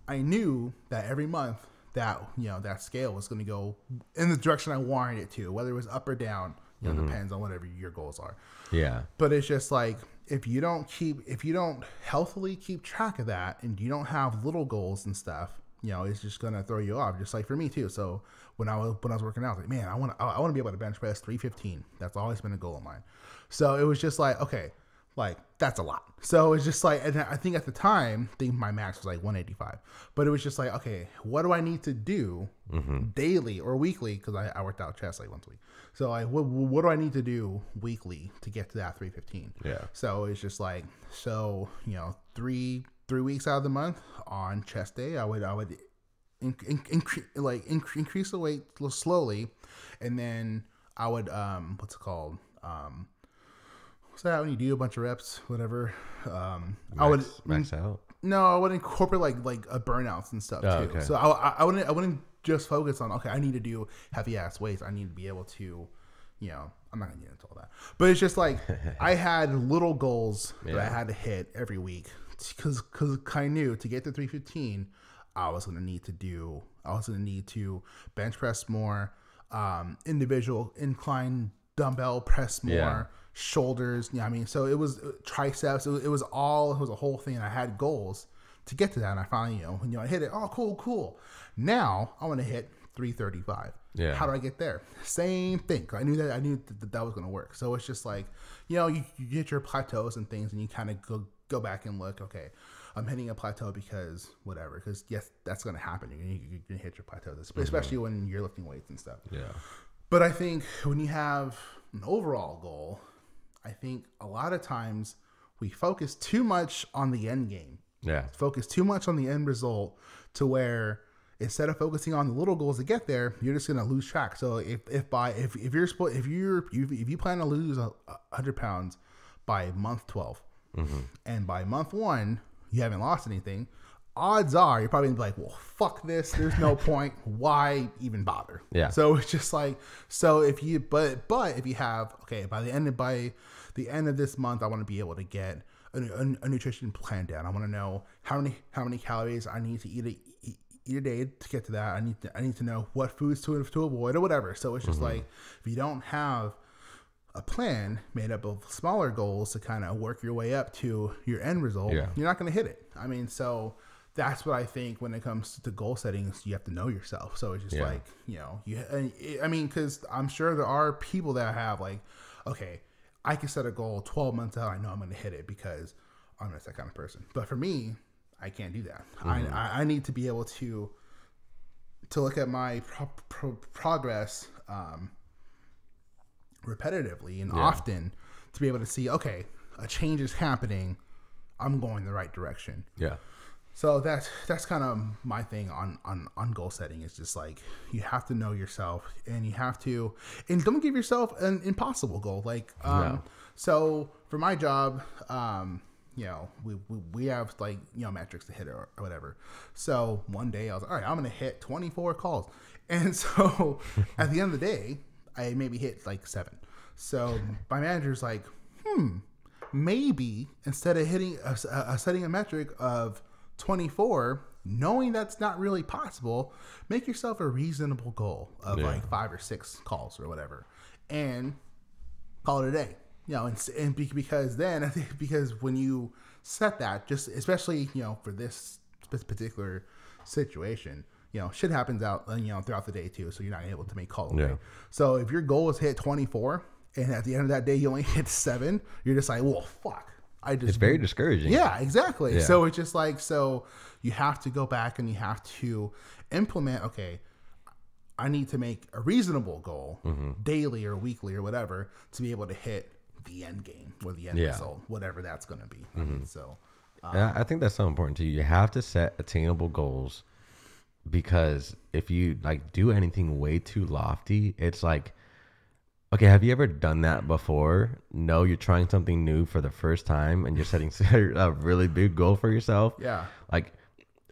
I knew that every month that, that scale was going to go in the direction I wanted it to, whether it was up or down, depends on whatever your goals are. Yeah. But it's just like, if you don't healthily keep track of that, and you don't have little goals and stuff, it's just going to throw you off. Just like for me too. So when I was working out, I was like, man, I want to be able to bench press 315. That's always been a goal of mine. So it was just like, okay, like that's a lot. So it's just like, and I think at the time, my max was like 185, but it was just like, okay, what do I need to do daily or weekly? Cause I worked out chest like once a week. So what do I need to do weekly to get to that 315? Yeah. So it's just like, so, 3 weeks out of the month on chest day, I would increase the weight slowly. And then I would, what's it called? What's that when you do a bunch of reps, whatever? I would max out. No, I would incorporate like a burnouts and stuff too. Okay. So I wouldn't just focus on, okay, I need to do heavy ass weights. I need to be able to, I'm not gonna get into all that. But it's just like I had little goals that I had to hit every week because I knew to get to 315, I was gonna need to bench press more, individual incline dumbbell press more. Shoulders, so it was triceps, it was a whole thing. I had goals to get to that, and I finally, when I hit it, oh cool. Now I want to hit 335. How do I get there? Same thing. I knew that was going to work. So it's just like, you hit your plateaus and things, and you kind of go back and look, okay, I'm hitting a plateau because whatever, because yes, that's going to happen. You're going to hit your plateaus, especially when you're lifting weights and stuff. But I think when you have an overall goal, I think a lot of times we focus too much on the end game. Focus too much on the end result to where instead of focusing on the little goals to get there, you're just gonna lose track. So if you plan to lose 100 pounds by month 12, and by month 1 you haven't lost anything, odds are you're probably gonna be like, well, fuck this. There's no point. Why even bother? So it's just like, so if you, but if you have, okay, by the end of this month, I want to be able to get a nutrition plan down. I want to know how many calories I need to eat a day to get to that. I need to know what foods to avoid or whatever. So it's just like, if you don't have a plan made up of smaller goals to kind of work your way up to your end result, you're not going to hit it. So that's what I think when it comes to goal settings, you have to know yourself. So it's just like, because I'm sure there are people that have like, okay, I can set a goal 12 months out. I know I'm going to hit it because I'm just that kind of person. But for me, I can't do that. I need to be able to look at my progress repetitively and often to be able to see, okay, a change is happening. I'm going the right direction. So that's kind of my thing on goal setting. It's just like, you have to know yourself, and you have to, and don't give yourself an impossible goal. Like, so for my job, we have like, metrics to hit or whatever. So one day I was like, all right, I'm going to hit 24 calls. And so at the end of the day, I maybe hit like 7. So my manager's like, maybe instead of hitting setting a metric of 24, knowing that's not really possible, make yourself a reasonable goal of like 5 or 6 calls or whatever, and call it a day. Because when you set that, just especially for this particular situation, shit happens out throughout the day too, so you're not able to make calls. So if your goal is hit 24, and at the end of that day you only hit 7, you're just like, well, fuck. It's very discouraging. Yeah, exactly. Yeah. So it's just like, so you have to go back and you have to implement, okay, I need to make a reasonable goal daily or weekly or whatever to be able to hit the end game or the end result, whatever that's going to be. I think that's so important too. You have to set attainable goals, because if you like do anything way too lofty, it's like, Okay, have you ever done that before? No, you're trying something new for the first time and you're setting a really big goal for yourself. Yeah. Like,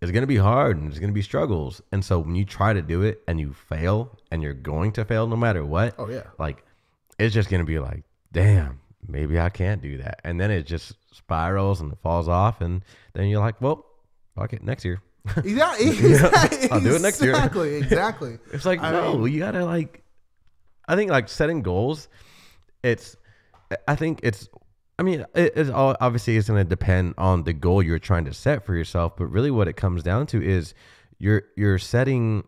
it's going to be hard and there's going to be struggles. And so when you try to do it and you fail, and you're going to fail no matter what, Oh yeah. like, it's just going to be like, damn, maybe I can't do that. And then it just spirals and it falls off. And then you're like, well, fuck it, next year. Exactly. I'll do it next year. Exactly. It's like, you got to like, I think like setting goals, I think it's all obviously it's going to depend on the goal you're trying to set for yourself. But really what it comes down to is you're setting,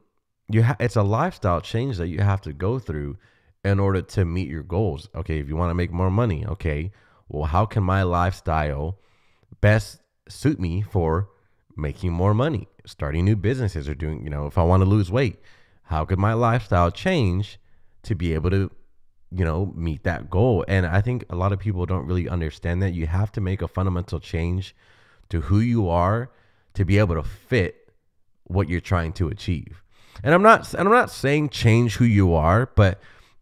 it's a lifestyle change that you have to go through in order to meet your goals. Okay. If you want to make more money, okay, well, how can my lifestyle best suit me for making more money, starting new businesses, or doing, if I want to lose weight, how could my lifestyle change to be able to, meet that goal? And I think a lot of people don't really understand that you have to make a fundamental change to who you are to be able to fit what you're trying to achieve. And I'm not saying change who you are, but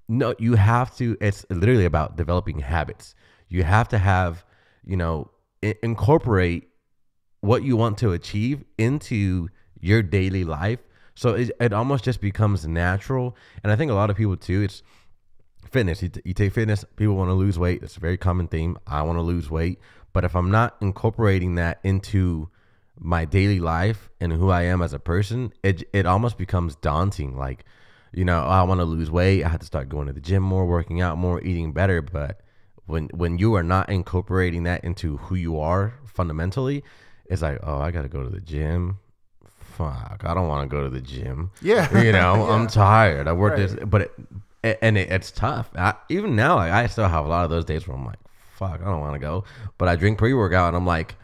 no, you have to, it's literally about developing habits. You have to have, incorporate what you want to achieve into your daily life. So it almost just becomes natural. And I think a lot of people too, it's fitness. You take fitness, people want to lose weight. It's a very common theme. I want to lose weight. But if I'm not incorporating that into my daily life and who I am as a person, it almost becomes daunting. Like, I want to lose weight. I have to start going to the gym more, working out more, eating better. But when you are not incorporating that into who you are fundamentally, it's like, oh, I got to go to the gym. Fuck, I don't want to go to the gym. Yeah. Yeah. I'm tired. I work Right. this, but it's tough. Even now, like, I still have a lot of those days where I'm like, fuck, I don't want to go. But I drink pre-workout and I'm like,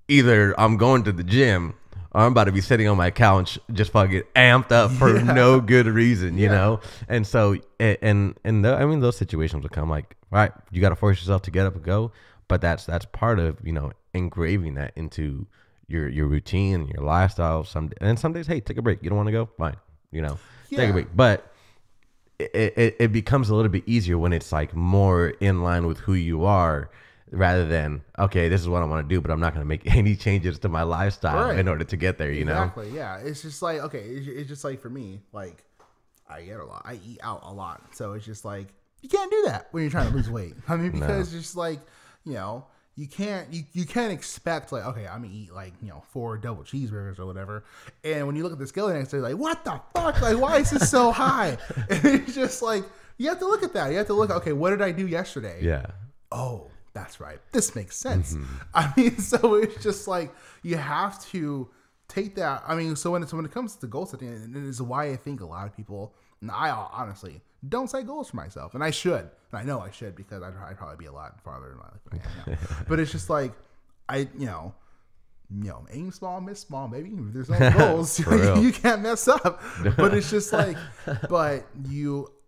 either I'm going to the gym or I'm about to be sitting on my couch just fucking amped up for no good reason, you know? And so, those situations will come like, all right, you got to force yourself to get up and go. But that's part of, engraving that into your routine and your lifestyle. Some days, hey, take a break. You don't want to go? Fine. Take a break. But it becomes a little bit easier when it's like more in line with who you are, rather than, okay, this is what I want to do, but I'm not going to make any changes to my lifestyle in order to get there, Exactly. Yeah. It's just like, okay, it's just like for me, like I eat out a lot. So it's just like, you can't do that when you're trying to lose weight. I mean, because it's just like, you can't expect like, okay, I'm gonna eat like, 4 double cheeseburgers or whatever. And when you look at the scale next day, like, what the fuck? Like, why is this so high? And it's just like, you have to look at that. You have to look, okay, what did I do yesterday? Yeah. Oh, that's right. This makes sense. I mean, so it's just like, you have to take that. I mean, so when it comes to goal setting, and it is why I think a lot of people, and I honestly don't set goals for myself, and I should. And I know I should, because I'd probably be a lot farther in my life than I am now. But it's just like, aim small, miss small, baby. If there's no goals, you can't mess up. But it's just like,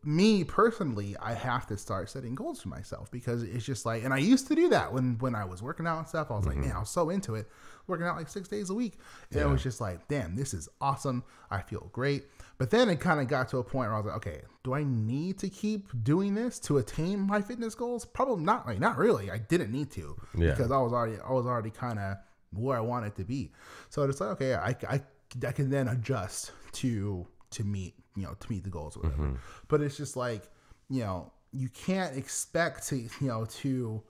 me personally, I have to start setting goals for myself, because it's just like, and I used to do that when I was working out and stuff. I was like, man, I was so into it, working out like 6 days a week. And it was just like, damn, this is awesome. I feel great. But then it kind of got to a point where I was like, okay, do I need to keep doing this to attain my fitness goals? Probably not. Like, not really. I didn't need to, because I was already kind of where I wanted to be. So it's like, okay, I can then adjust to meet the goals or whatever. But it's just like, you can't expect to,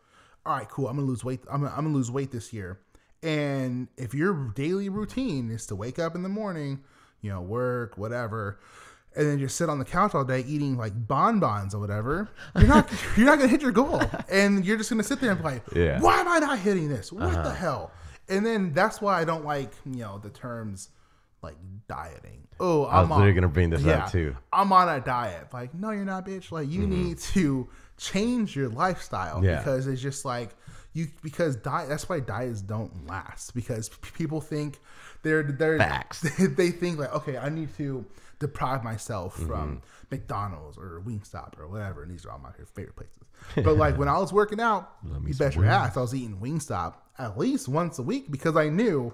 all right, cool, I'm gonna lose weight. I'm gonna lose weight this year. And if your daily routine is to wake up in the morning, work, whatever, and then just sit on the couch all day eating like bonbons or whatever, you're not gonna hit your goal. And you're just gonna sit there and be like, why am I not hitting this? What the hell? And then that's why I don't like, the terms like dieting. Oh, I was literally going to bring this up too. I'm on a diet. Like, no, you're not, bitch. Like, you need to change your lifestyle, because it's just like, that's why diets don't last, because people think they're facts. They think like, okay, I need to deprive myself from McDonald's or Wingstop or whatever. And these are all my favorite places. But like when I was working out, you bet your ass I was eating Wingstop at least once a week, because I knew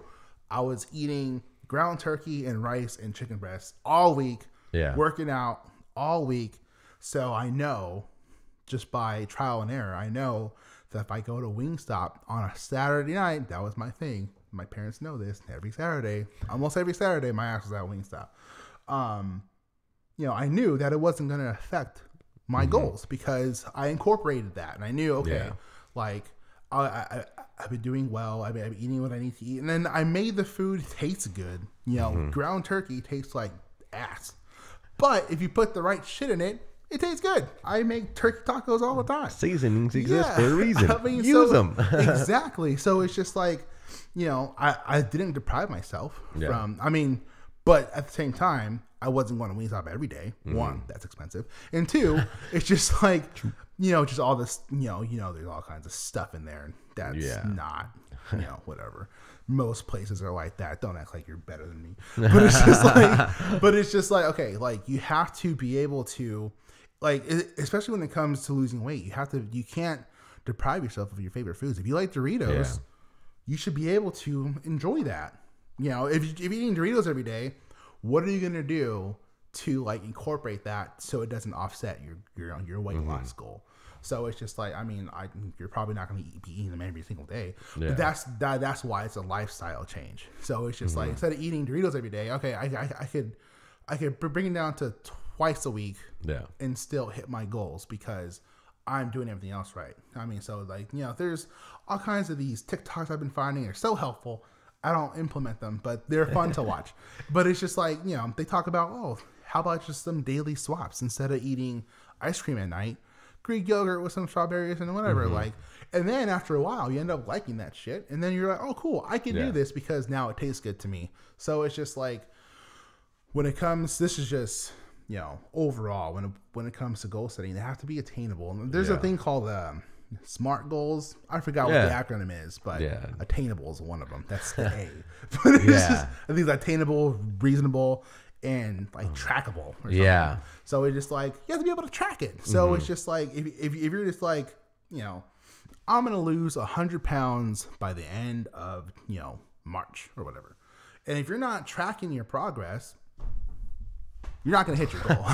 I was eating ground turkey and rice and chicken breasts all week, working out all week. So I know, just by trial and error, I know that if I go to Wingstop on a Saturday night, that was my thing. My parents know this. Every Saturday, almost every Saturday, my ass was at Wingstop. I knew that it wasn't going to affect my goals because I incorporated that, and I knew, okay, like I've been doing well. I've been eating what I need to eat, and then I made the food taste good. Ground turkey tastes like ass, but if you put the right shit in it, it tastes good. I make turkey tacos all the time. Seasonings exist for a reason. Use them. Exactly. So it's just like, I didn't deprive myself from. But at the same time, I wasn't going to Wingstop every day. One, that's expensive, and two, it's just like, just all this, there's all kinds of stuff in there that's not, whatever. Most places are like that. Don't act like you're better than me. But it's just like, okay, like you have to be able to, like, especially when it comes to losing weight, you can't deprive yourself of your favorite foods. If you like Doritos, you should be able to enjoy that. If you're eating Doritos every day, what are you going to do to like incorporate that so it doesn't offset your weight loss goal? So it's just like, you're probably not going to be eating them every single day, but that's why it's a lifestyle change. So it's just like, instead of eating Doritos every day, okay, I could bring it down to twice a week and still hit my goals because I'm doing everything else right. So like, there's all kinds of these TikToks I've been finding. They're so helpful. I don't implement them, but they're fun to watch. But it's just like, they talk about, how about just some daily swaps instead of eating ice cream at night, Greek yogurt with some strawberries and whatever. Like, and then after a while, you end up liking that shit. And then you're like, oh, cool, I can do this because now it tastes good to me. So it's just like, this is just, overall, when it comes to goal setting, they have to be attainable. And there's a thing called SMART goals. I forgot what the acronym is, but attainable is one of them. That's the A. But it's just, I think it's attainable, reasonable, and like trackable. Or something. So it's just like, you have to be able to track it. So it's just like, if you're just like, I'm going to lose 100 pounds by the end of, March or whatever. And if you're not tracking your progress, you're not going to hit your goal.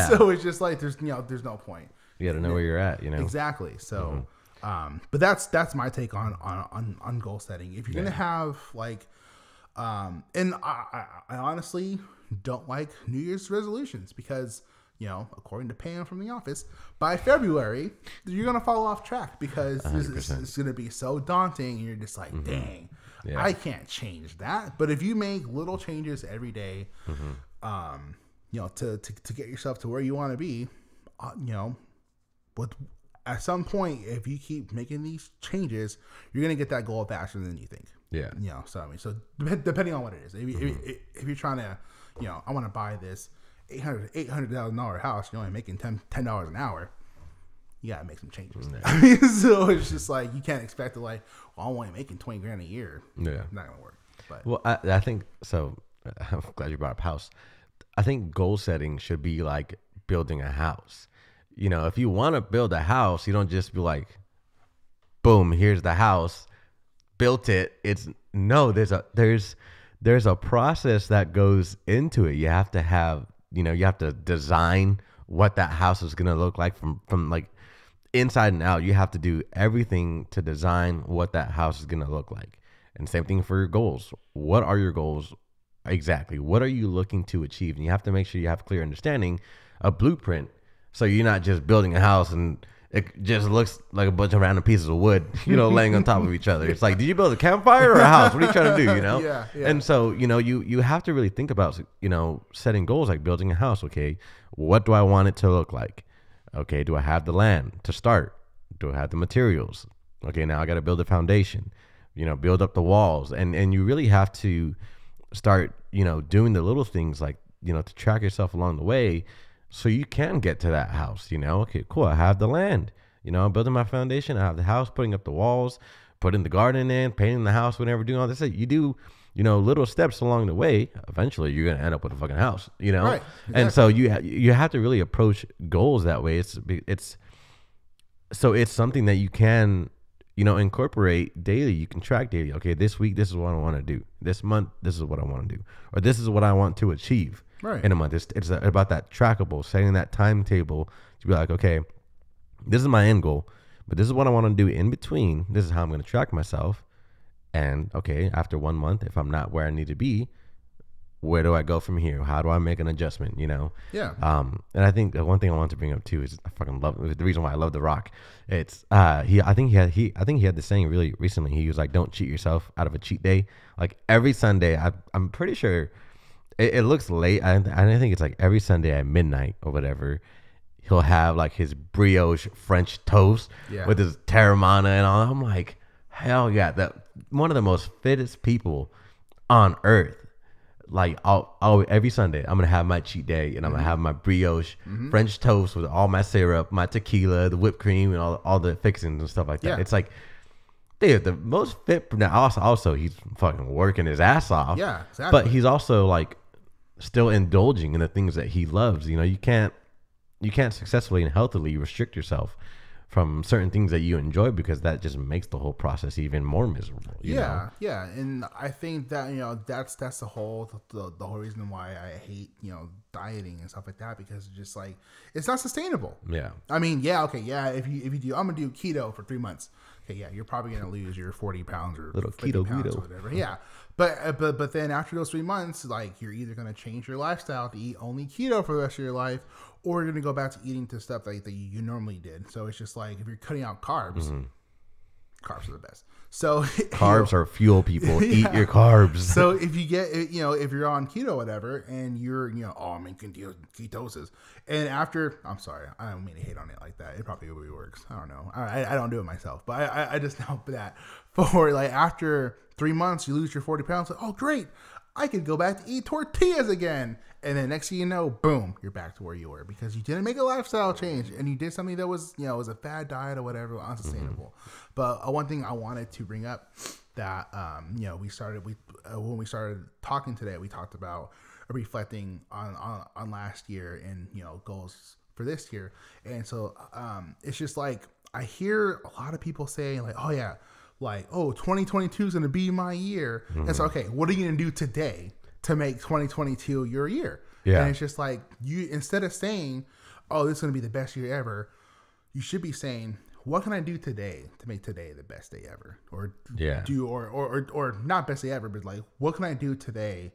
So it's just like, there's no point. You got to know where you're at, Exactly. So, but that's my take on goal setting. If you're going to have like, and I honestly don't like New Year's resolutions because, according to Pam from the office, by February, you're going to fall off track because it's going to be so daunting. And you're just like, dang, I can't change that. But if you make little changes every day, to get yourself to where you want to be, but at some point, if you keep making these changes, you're gonna get that goal faster than you think. So depending on what it is, if you're trying to, I want to buy this $800,000 house, you're only making $10 an hour. You gotta make some changes. So it's just like you can't expect to like, well, I'm only making $20,000 a year. It's not gonna work. But well, I think so. I'm glad you brought up house. I think goal setting should be like building a house. If you want to build a house, you don't just be like, boom, here's the house, built it. There's a process that goes into it. You have to have, you have to design what that house is going to look like from like inside and out. You have to do everything to design what that house is going to look like. And same thing for your goals. What are your goals exactly? What are you looking to achieve? And you have to make sure you have clear understanding, a blueprint. So you're not just building a house and it just looks like a bunch of random pieces of wood, laying on top of each other. It's like, did you build a campfire or a house? What are you trying to do, And so, you have to really think about, setting goals like building a house. Okay, what do I want it to look like? Okay, do I have the land to start? Do I have the materials? Okay, now I got to build a foundation, build up the walls. And you really have to start, doing the little things like, to track yourself along the way. So you can get to that house, okay, cool. I have the land, I'm building my foundation. I have the house, putting up the walls, putting the garden in, painting the house, whatever, doing all this. You do, little steps along the way. Eventually you're going to end up with a fucking house, Right, exactly. And so you have to really approach goals that way. It's something that you can, incorporate daily. You can track daily. Okay, this week, this is what I want to do. This month, this is what I want to do. Or this is what I want to achieve in a month. It's about that trackable, setting that timetable to be like, okay, this is my end goal, but this is what I want to do in between. This is how I'm going to track myself. And okay, after 1 month, if I'm not where I need to be, where do I go from here? How do I make an adjustment? Yeah. And I think the one thing I want to bring up too is I fucking love the reason why I love The Rock. It's I think he had the saying really recently. He was like, "Don't cheat yourself out of a cheat day." Like every Sunday, I'm pretty sure it looks late. I think it's like every Sunday at midnight or whatever. He'll have like his brioche French toast with his Terramana and all. I'm like, hell yeah, that one of the most fittest people on earth. Like I'll every Sunday I'm gonna have my cheat day and I'm gonna have my brioche French toast with all my syrup, my tequila, the whipped cream, and all the fixings and stuff like that. Yeah. It's like, dude, the most fit. Now also he's fucking working his ass off. Yeah, exactly. But he's also like still indulging in the things that he loves. You can't successfully and healthily restrict yourself from certain things that you enjoy, because that just makes the whole process even more miserable. You know? Yeah, and I think that that's the whole reason why I hate dieting and stuff like that, because it's just like it's not sustainable. Yeah, I mean, if you do, I'm gonna do keto for 3 months. Okay, yeah, you're probably gonna lose your 40 pounds or little 50 keto pounds or whatever. Yeah, but then after those 3 months, like you're either gonna change your lifestyle to eat only keto for the rest of your life, or you're gonna go back to eating to stuff that you normally did. So it's just like if you're cutting out carbs, carbs are the best. So carbs are fuel, people. Eat your carbs. So if you get if you're on keto, whatever, and you're I'm in ketosis, and after, I'm sorry, I don't mean to hate on it like that. It probably really works. I don't know. I don't do it myself, but I just know that for like after 3 months you lose your 40 pounds. Like, oh great, I could go back to eat tortillas again. And then next thing you know, boom, you're back to where you were, because you didn't make a lifestyle change and you did something that was, was a fad diet or whatever, unsustainable. But one thing I wanted to bring up that, when we started talking today, we talked about reflecting on last year and, goals for this year. And so, it's just like, I hear a lot of people saying like, oh yeah, like, oh, 2022 is going to be my year. And so, okay, what are you going to do today to make 2022 your year? Yeah. And it's just like, you, instead of saying, oh, this is going to be the best year ever, you should be saying, what can I do today to make today the best day ever? Or or not best day ever, but like, what can I do today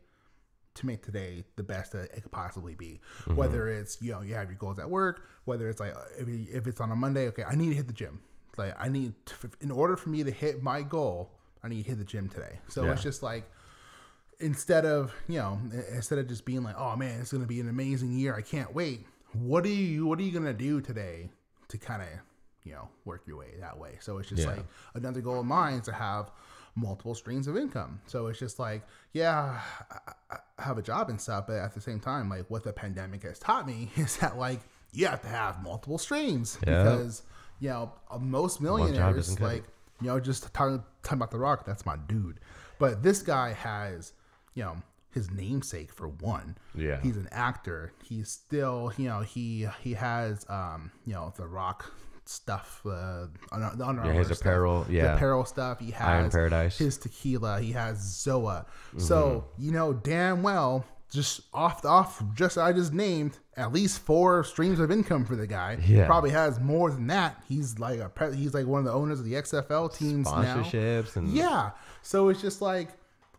to make today the best that it could possibly be? Whether it's, you have your goals at work, whether it's like, if it's on a Monday, okay, I need to hit the gym. Like in order for me to hit my goal, I need to hit the gym today. So it's just like, instead of just being like, oh man, it's going to be an amazing year, I can't wait. What are you going to do today to kind of, work your way that way? So it's just like, another goal of mine is to have multiple streams of income. So it's just like, I have a job and stuff, but at the same time, like what the pandemic has taught me is that like, you have to have multiple streams because, most millionaires, like, just talking about The Rock, that's my dude. But this guy has, his namesake for one. Yeah. He's an actor. He's still, he has, The Rock stuff, his apparel, the apparel stuff. He has Iron Paradise, his tequila. He has Zoa. So, damn well, just I just named at least 4 streams of income for the guy. Yeah. He probably has more than that. He's like one of the owners of the XFL teams sponsorships now. And so it's just like,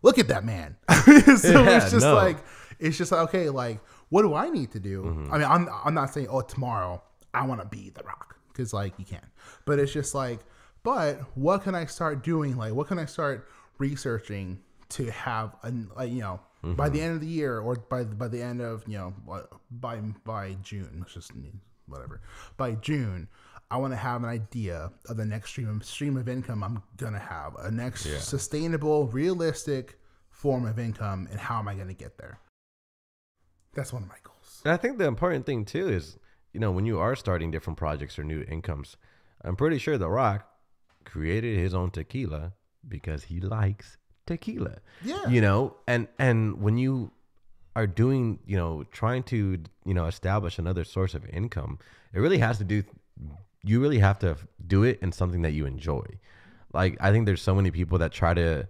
look at that man. It's just like okay, like what do I need to do? I mean, I'm not saying tomorrow I want to be The Rock, because like you can, but it's just like, but what can I start doing? Like what can I start researching to have by the end of the year, or by the end of by June, let's just whatever, by June, I want to have an idea of the next stream of income I'm gonna have, a next sustainable, realistic form of income, and how am I gonna get there? That's one of my goals. And I think the important thing too is, when you are starting different projects or new incomes, I'm pretty sure The Rock created his own tequila because he likes tequila. Yeah. And when you are doing, trying to, establish another source of income, it really has to do, you really have to do it in something that you enjoy. like, I think there's so many people that try to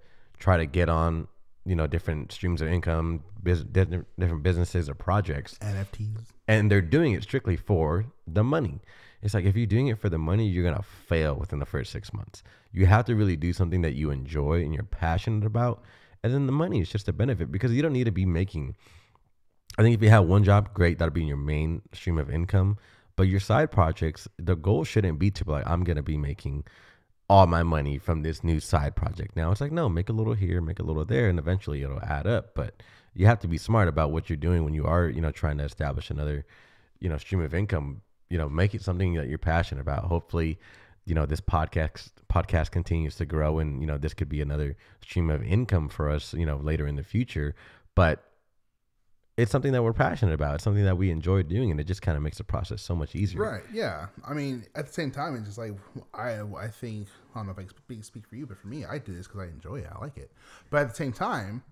get on, different streams of income, different businesses or projects, NFTs, and they're doing it strictly for the money. It's like, if you're doing it for the money, you're going to fail within the first 6 months. You have to really do something that you enjoy and you're passionate about. And then the money is just a benefit, because you don't need to be making, I think if you have one job, great, that'll be your main stream of income. But your side projects, the goal shouldn't be to be like, I'm going to be making all my money from this new side project. Now it's like, no, make a little here, make a little there, and eventually it'll add up. But you have to be smart about what you're doing when you are, trying to establish another, stream of income. Make it something that you're passionate about. Hopefully, this podcast continues to grow, and this could be another stream of income for us, later in the future. But it's something that we're passionate about. It's something that we enjoy doing, and it just kind of makes the process so much easier. Right. Yeah. I mean, at the same time, it's just like, I think, I don't know if I speak for you, but for me, I do this because I enjoy it. I like it. But at the same time,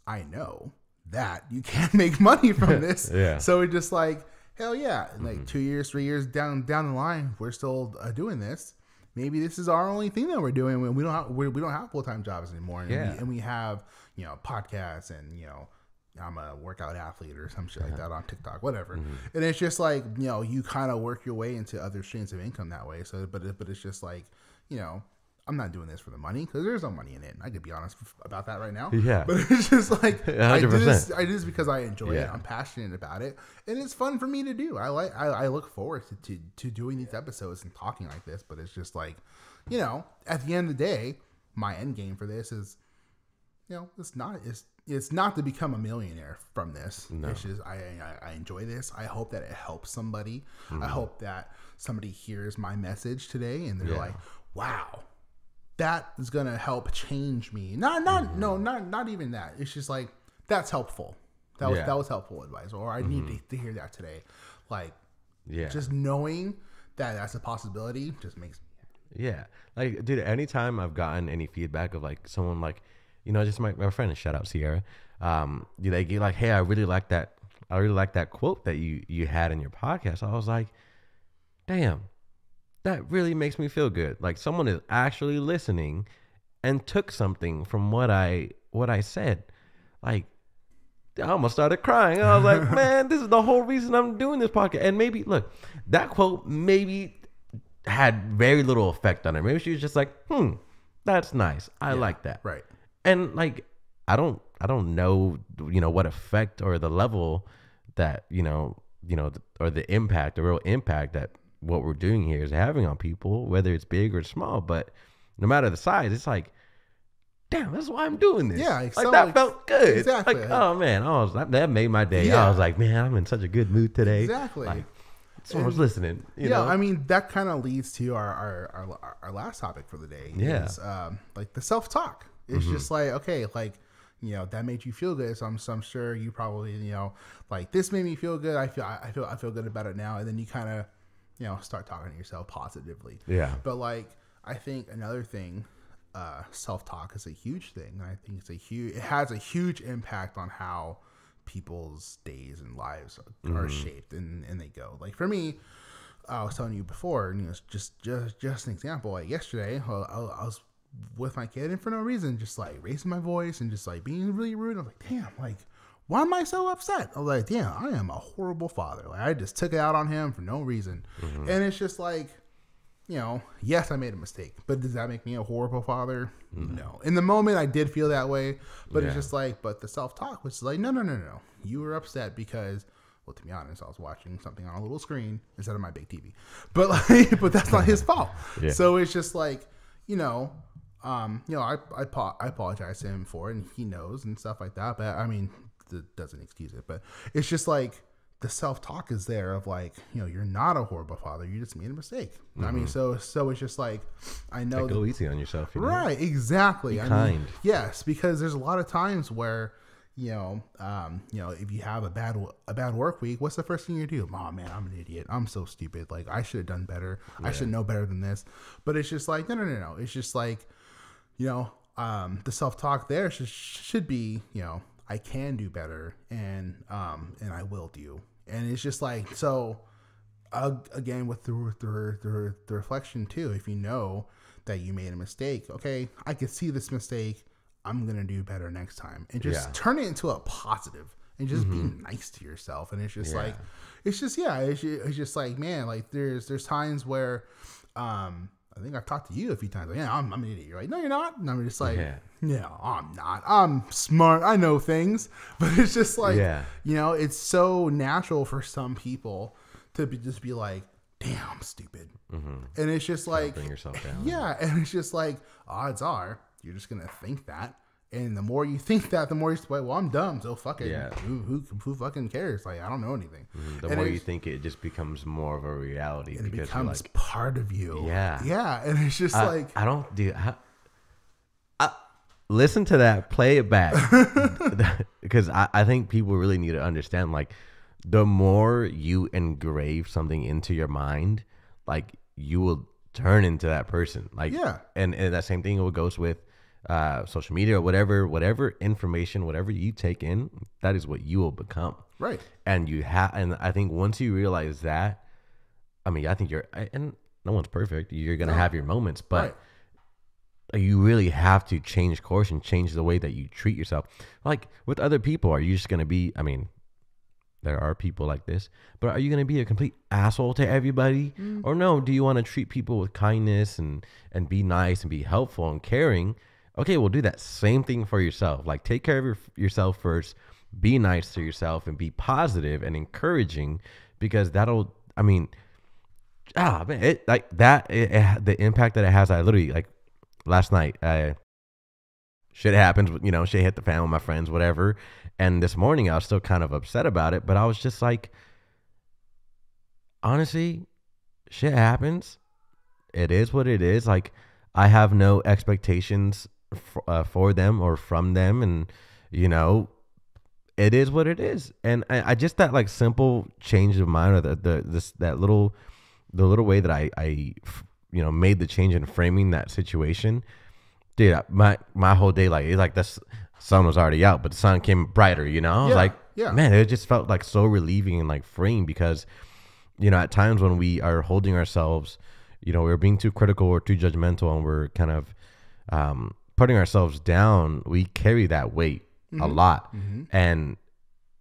I know that you can't make money from this. Yeah. So it's just like, hell yeah. Like 2 years, 3 years down the line, we're still doing this. Maybe this is our only thing that we're doing when we don't have full-time jobs anymore. And we have, podcasts and, I'm a workout athlete or some shit like that on TikTok, whatever. And it's just like, you kind of work your way into other streams of income that way. So, but it's just like, I'm not doing this for the money, because there's no money in it. I could be honest about that right now. Yeah. But it's just like, 100%. I do this because I enjoy it. I'm passionate about it, and it's fun for me to do. I look forward to doing these episodes and talking like this. But it's just like, at the end of the day, my end game for this is, it's not to become a millionaire from this. No. It's just, I enjoy this. I hope that it helps somebody. I hope that somebody hears my message today and they're like, wow, that is going to help change me. Not even that. It's just like, that's helpful. That was helpful advice. Or I need to hear that today. Like, just knowing that that's a possibility just makes me happy. Yeah. Like, dude, anytime I've gotten any feedback of like someone like, just my friend, shout out Sierra. They get like, hey, I really like that quote that you had in your podcast. I was like, damn, that really makes me feel good. Like, someone is actually listening and took something from what I said. Like, I almost started crying. I was like, man, this is the whole reason I'm doing this podcast. And maybe, look, that quote maybe had very little effect on her. Maybe she was just like, that's nice. I like that. Right. And like, I don't know, what effect or the level that, or the impact, the real impact that what we're doing here is having on people, whether it's big or small. But no matter the size, it's like, damn, that's why I'm doing this. Yeah. Like, that felt good. Exactly. Like, oh man, that made my day. Yeah. I was like, man, I'm in such a good mood today. Exactly. Like, someone's listening. You know? I mean, that kind of leads to our last topic for the day. Yeah. Is, like the self-talk. It's just like, okay, like, that made you feel good. So I'm sure you probably, like, this made me feel good. I feel good about it now. And then you kind of, start talking to yourself positively. Yeah. But like, I think another thing, self-talk is a huge thing. And I think it has a huge impact on how people's days and lives are shaped and they go. Like, for me, I was telling you before, just an example, like yesterday, I was with my kid, and for no reason, just like raising my voice and just like being really rude. I was like, damn, like, why am I so upset? I was like, damn, I am a horrible father. Like, I just took it out on him for no reason. And it's just like, yes, I made a mistake, but does that make me a horrible father? No. In the moment, I did feel that way, but it's just like, but the self-talk was like, no. You were upset because, well, to be honest, I was watching something on a little screen instead of my big TV, but like, but that's not his fault. Yeah. So it's just like, I apologize to him for it, and he knows and stuff like that. But I mean, that doesn't excuse it. But it's just like the self-talk is there of like, you're not a horrible father. You just made a mistake. I mean, so it's just like, I know. Go easy on yourself. Right. Exactly. Be kind. Yes, because there's a lot of times where, if you have a bad work week, what's the first thing you do? Oh man, I'm an idiot. I'm so stupid. Like, I should have done better. Yeah. I should know better than this. But it's just like, no. It's just like, the self-talk there should be, I can do better, and I will do. And it's just like, so again, with the reflection too, if you know that you made a mistake, okay, I can see this mistake. I'm going to do better next time. And just turn it into a positive and just be nice to yourself. And it's just like, it's just like, man, like there's times where, I think I've talked to you a few times. Like, yeah, I'm an idiot. You're like, no, you're not. And I'm just like, no, I'm not. I'm smart. I know things. But it's just like, you know, it's so natural for some people to just be like, damn, I'm stupid. And it's just like, bring yourself down. Yeah. And it's just like, odds are you're just going to think that. And the more you think that, the more you're like, well, I'm dumb. So fuck it. Who fucking cares? Like, I don't know anything. The more you think it just becomes more of a reality. And it becomes like, part of you. Yeah. Yeah. And it's just like, I don't do listen to that, play it back. Because I think people really need to understand, like, the more you engrave something into your mind, like, you will turn into that person. Like, and that same thing goes with social media or whatever information, whatever you take in, that is what you will become. Right. And and I think once you realize that, I mean, I think and no one's perfect. You're going to have your moments, but you really have to change course and change the way that you treat yourself. Like with other people, are you just going to be, I mean, there are people like this, but are you going to be a complete asshole to everybody? Or no, do you want to treat people with kindness and be nice and be helpful and caring? Okay, well, do that same thing for yourself. Like, take care of yourself first, be nice to yourself, and be positive and encouraging, because that'll, I mean, man, it like that, the impact that it has. I literally, like, last night, shit happens, you know, shit hit the fan with my friends, whatever. And this morning I was still kind of upset about it, but I was just like, honestly, shit happens. It is what it is. Like, I have no expectations for them or from them. And, you know, it is what it is. And I just, that like simple change of mind, or the little way that I, you know, made the change in framing that situation. Dude, my whole day, like, it's like the sun was already out, but the sun came brighter, you know? I was like, man, it just felt like so relieving and like freeing, because, you know, at times when we are holding ourselves, you know, we're being too critical or too judgmental, and we're kind of putting ourselves down, we carry that weight a lot. And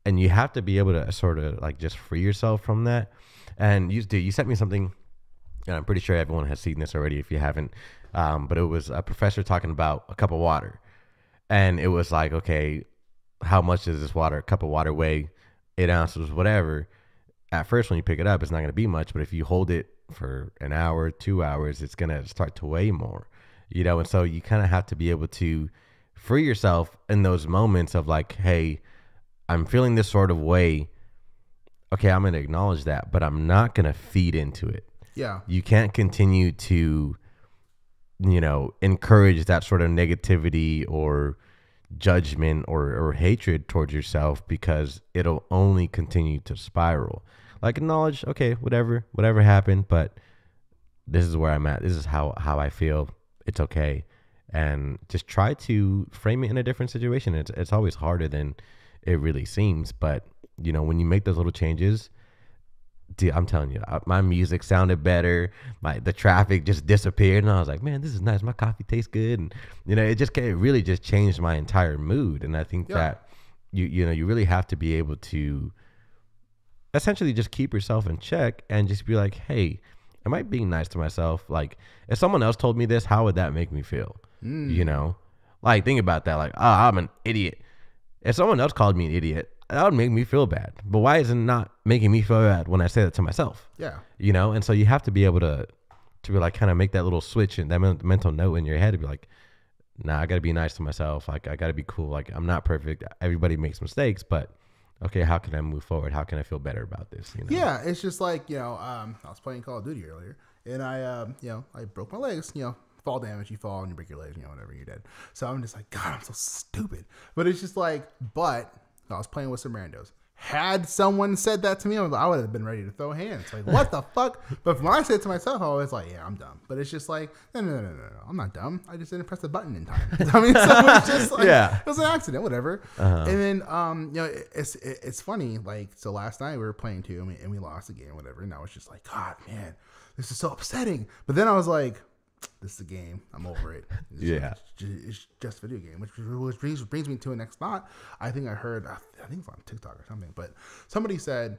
you have to be able to sort of like just free yourself from that. And you sent me something, and I'm pretty sure everyone has seen this already if you haven't. But it was a professor talking about a cup of water. And it was like, okay, how much does this cup of water weigh? 8 ounces, whatever. At first, when you pick it up, it's not going to be much. But if you hold it for an hour, 2 hours, it's going to start to weigh more, you know? And so you kind of have to be able to free yourself in those moments of like, hey, I'm feeling this sort of way. Okay, I'm going to acknowledge that, but I'm not going to feed into it. Yeah. You can't continue to, you know, encourage that sort of negativity or judgment or hatred towards yourself, because it'll only continue to spiral. Like, acknowledge, okay, whatever happened, but this is where I'm at. This is how I feel. It's okay. And just try to frame it in a different situation. It's always harder than it really seems, but you know, when you make those little changes, dude, I'm telling you, my music sounded better. The traffic just disappeared, and I was like, man, this is nice. My coffee tastes good, and you know, it really just changed my entire mood. And I think that you know, you really have to be able to essentially just keep yourself in check and just be like, hey, am I being nice to myself? Like, if someone else told me this, how would that make me feel? You know, like, think about that. Like, oh, I'm an idiot. If someone else called me an idiot, that would make me feel bad. But why is it not making me feel bad when I say that to myself? Yeah. You know, and so you have to be able to be like, kind of make that little switch and that mental note in your head to be like, nah, I got to be nice to myself. Like, I got to be cool. Like, I'm not perfect. Everybody makes mistakes, but okay, how can I move forward? How can I feel better about this? You know? Yeah. It's just like, you know, I was playing Call of Duty earlier, and I, you know, I broke my legs, you know, fall damage, you fall and you break your legs, you know, whatever, you're dead. So I'm just like, God, I'm so stupid. But it's just like, but I was playing with some randos. had someone said that to me, I would have been ready to throw hands. Like, what the fuck? But when I said it to myself, I was like, yeah, I'm dumb. But it's just like, no, I'm not dumb. I just didn't press the button in time. I mean, so it's just like, it was an accident, whatever. And then, you know, it's funny. Like, so last night we were playing too, and we lost the game, whatever. And I was just like, God, man, this is so upsetting. But then I was like, this is a game. I'm over it. It's just a video game, which brings me to a next thought. I think it's on TikTok or something, but somebody said,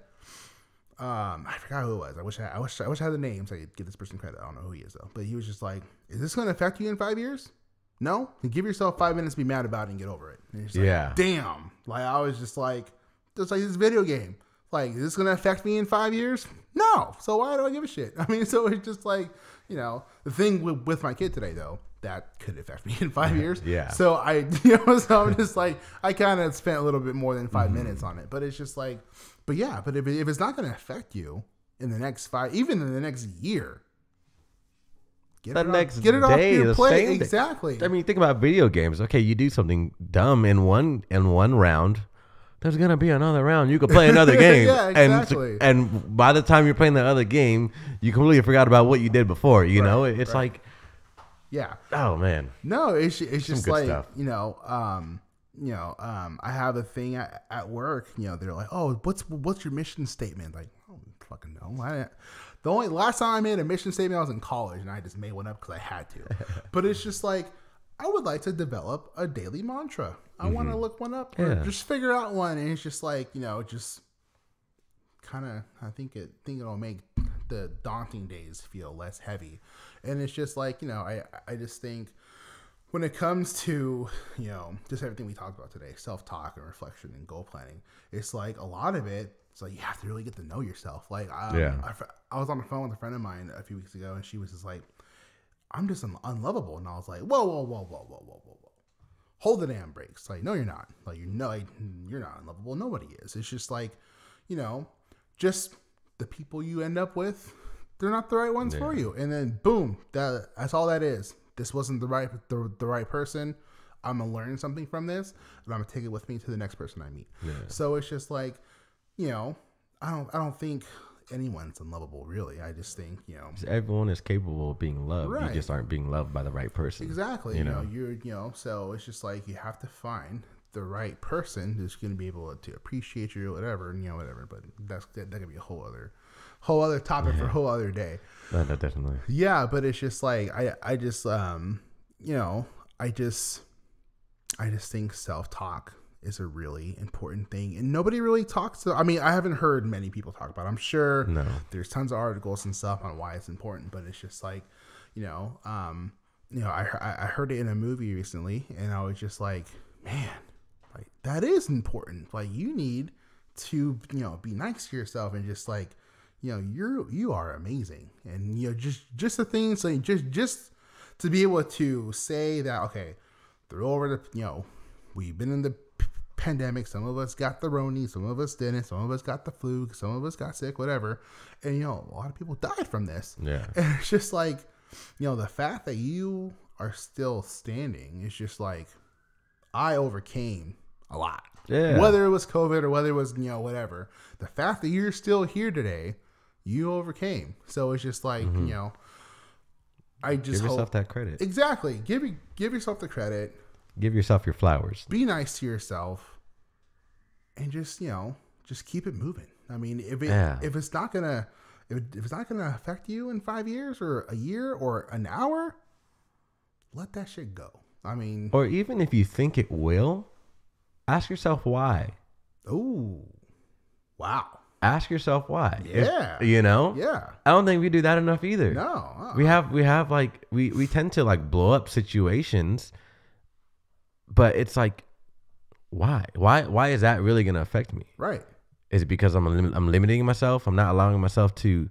I forgot who it was. I wish I had the name so I could give this person credit. I don't know who he is though, but he was just like, is this going to affect you in 5 years? No? Then give yourself 5 minutes to be mad about it and get over it. And it's like, damn. Like, I was just like this video game. Like, is this going to affect me in 5 years? No. So why do I give a shit? I mean, so it's just like, you know, the thing with my kid today, though, that could affect me in 5 years. So so I'm just like, I kind of spent a little bit more than 5 minutes on it. But it's just like, but if it's not going to affect you in the next 5, even in the next year, get it off your plate. Exactly. I mean, think about video games. Okay, you do something dumb in one round. There's going to be another round. You could play another game. Yeah, exactly. And by the time you're playing the other game, you completely forgot about what you did before. You know, it's like, yeah. Oh, man. No, it's just like, stuff. I have a thing at work, you know, they're like, oh, what's your mission statement? Like, I don't fucking know. The only last time I made a mission statement, I was in college, and I just made one up because I had to. But it's just like, I would like to develop a daily mantra. I want to look one up or just figure out one. And it's just like, you know, just kind of, I think it'll make the daunting days feel less heavy. And it's just like, you know, I just think when it comes to, you know, just everything we talked about today, self-talk and reflection and goal planning, it's like a lot of it, it's like you have to really get to know yourself. Like, I was on the phone with a friend of mine a few weeks ago, and she was just like, I'm just unlovable. And I was like, whoa. Hold the damn brakes. Like, no, you're not. Like, you're not unlovable. Nobody is. It's just like, you know, just the people you end up with, they're not the right ones for you. And then boom, that's all that is. This wasn't the right person. I'm gonna learn something from this, and I'm gonna take it with me to the next person I meet. So it's just like, you know, I don't think anyone's unlovable, really. I just think, you know, everyone is capable of being loved. You just aren't being loved by the right person. Exactly. You know, so it's just like you have to find the right person who's going to be able to appreciate you or whatever, and, you know, whatever. But that could be a whole other topic for a whole other day. No, definitely. Yeah, but it's just like I just you know, I just think self-talk is a really important thing, and nobody really talks to. I mean, I haven't heard many people talk about it. I'm sure there's tons of articles and stuff on why it's important, but it's just like, you know, I heard it in a movie recently, and I was just like, man, like, that is important. Like, you need to, you know, be nice to yourself, and just like, you know, you are amazing, and, you know, just the things, like, just to be able to say that, okay, through over the, you know, we've been in the pandemic, some of us got the Roni, some of us didn't, some of us got the flu, some of us got sick, whatever, and, you know, a lot of people died from this. And it's just like, you know, the fact that you are still standing is just like, I overcame a lot. Whether it was COVID or whether it was, you know, whatever, the fact that you're still here today, you overcame. So it's just like, you know, I just give yourself that credit. Exactly. Give yourself the credit. Give yourself your flowers. Be nice to yourself, and just, you know, just keep it moving. I mean, if it's not gonna affect you in 5 years or a year or an hour, let that shit go. I mean, or even if you think it will, ask yourself why. Oh, wow. Ask yourself why. Yeah. You know? Yeah. I don't think we do that enough either. No. We have like, we tend to like blow up situations, but it's like, why? Why is that really going to affect me? Right. Is it because I'm limiting myself? I'm not allowing myself to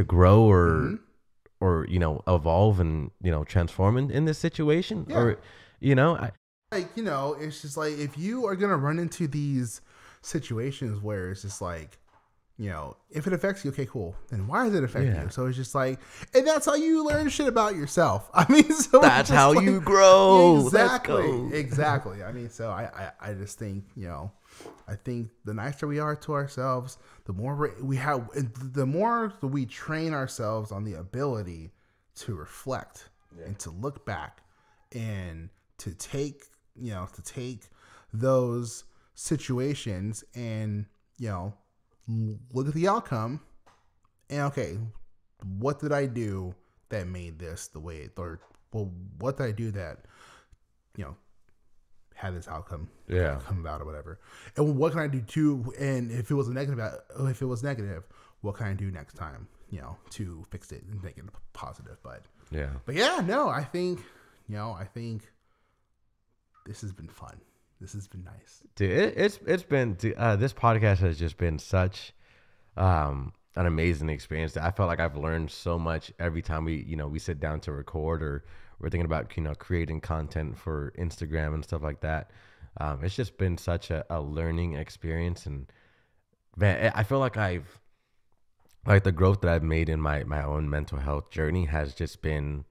grow or, you know, evolve and, you know, transform in this situation? Yeah. Or, you know, like, you know, it's just like, if you are going to run into these situations where it's just like, if it affects you, okay, cool. Then why does it affect Yeah. you? So it's just like, and that's how you learn shit about yourself. I mean, so That's how you grow. Exactly. Exactly. I mean, so I just think, I think the nicer we are to ourselves, the more the more we train ourselves on the ability to reflect and to look back and to take those situations and, look at the outcome and, okay, what did I do that made this the way it, or, well, what did I do that, had this outcome come about or whatever, and what can I do to, and if it was negative, what can I do next time, to fix it and make it positive. But yeah, no, I think this has been fun. This has been nice, dude. It's been this podcast has just been such an amazing experience. I felt like I've learned so much every time we sit down to record, or we're thinking about creating content for Instagram and stuff like that. It's just been such a learning experience, and man, I feel like the growth that I've made in my own mental health journey has just been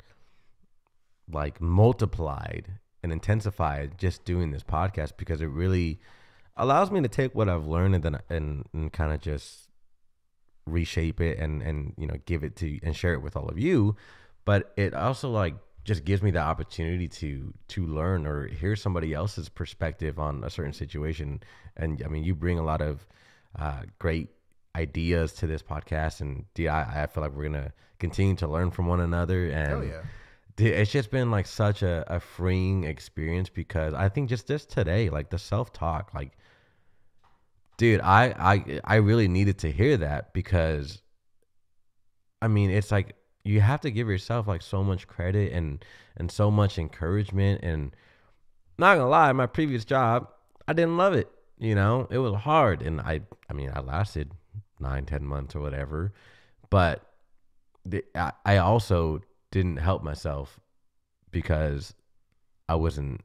like multiplied and intensified just doing this podcast, because it really allows me to take what I've learned and kind of just reshape it and give it to and share it with all of you. But it also like just gives me the opportunity to learn or hear somebody else's perspective on a certain situation. And I mean, you bring a lot of great ideas to this podcast, and I feel like we're gonna continue to learn from one another. And hell yeah. It's just been like such a freeing experience, because I think just today, like the self-talk, like, dude, I really needed to hear that, because I mean, it's like you have to give yourself like so much credit and so much encouragement. And not gonna lie, my previous job, I didn't love it. It was hard, and I mean, I lasted 9-10 months or whatever, but I also didn't help myself, because I wasn't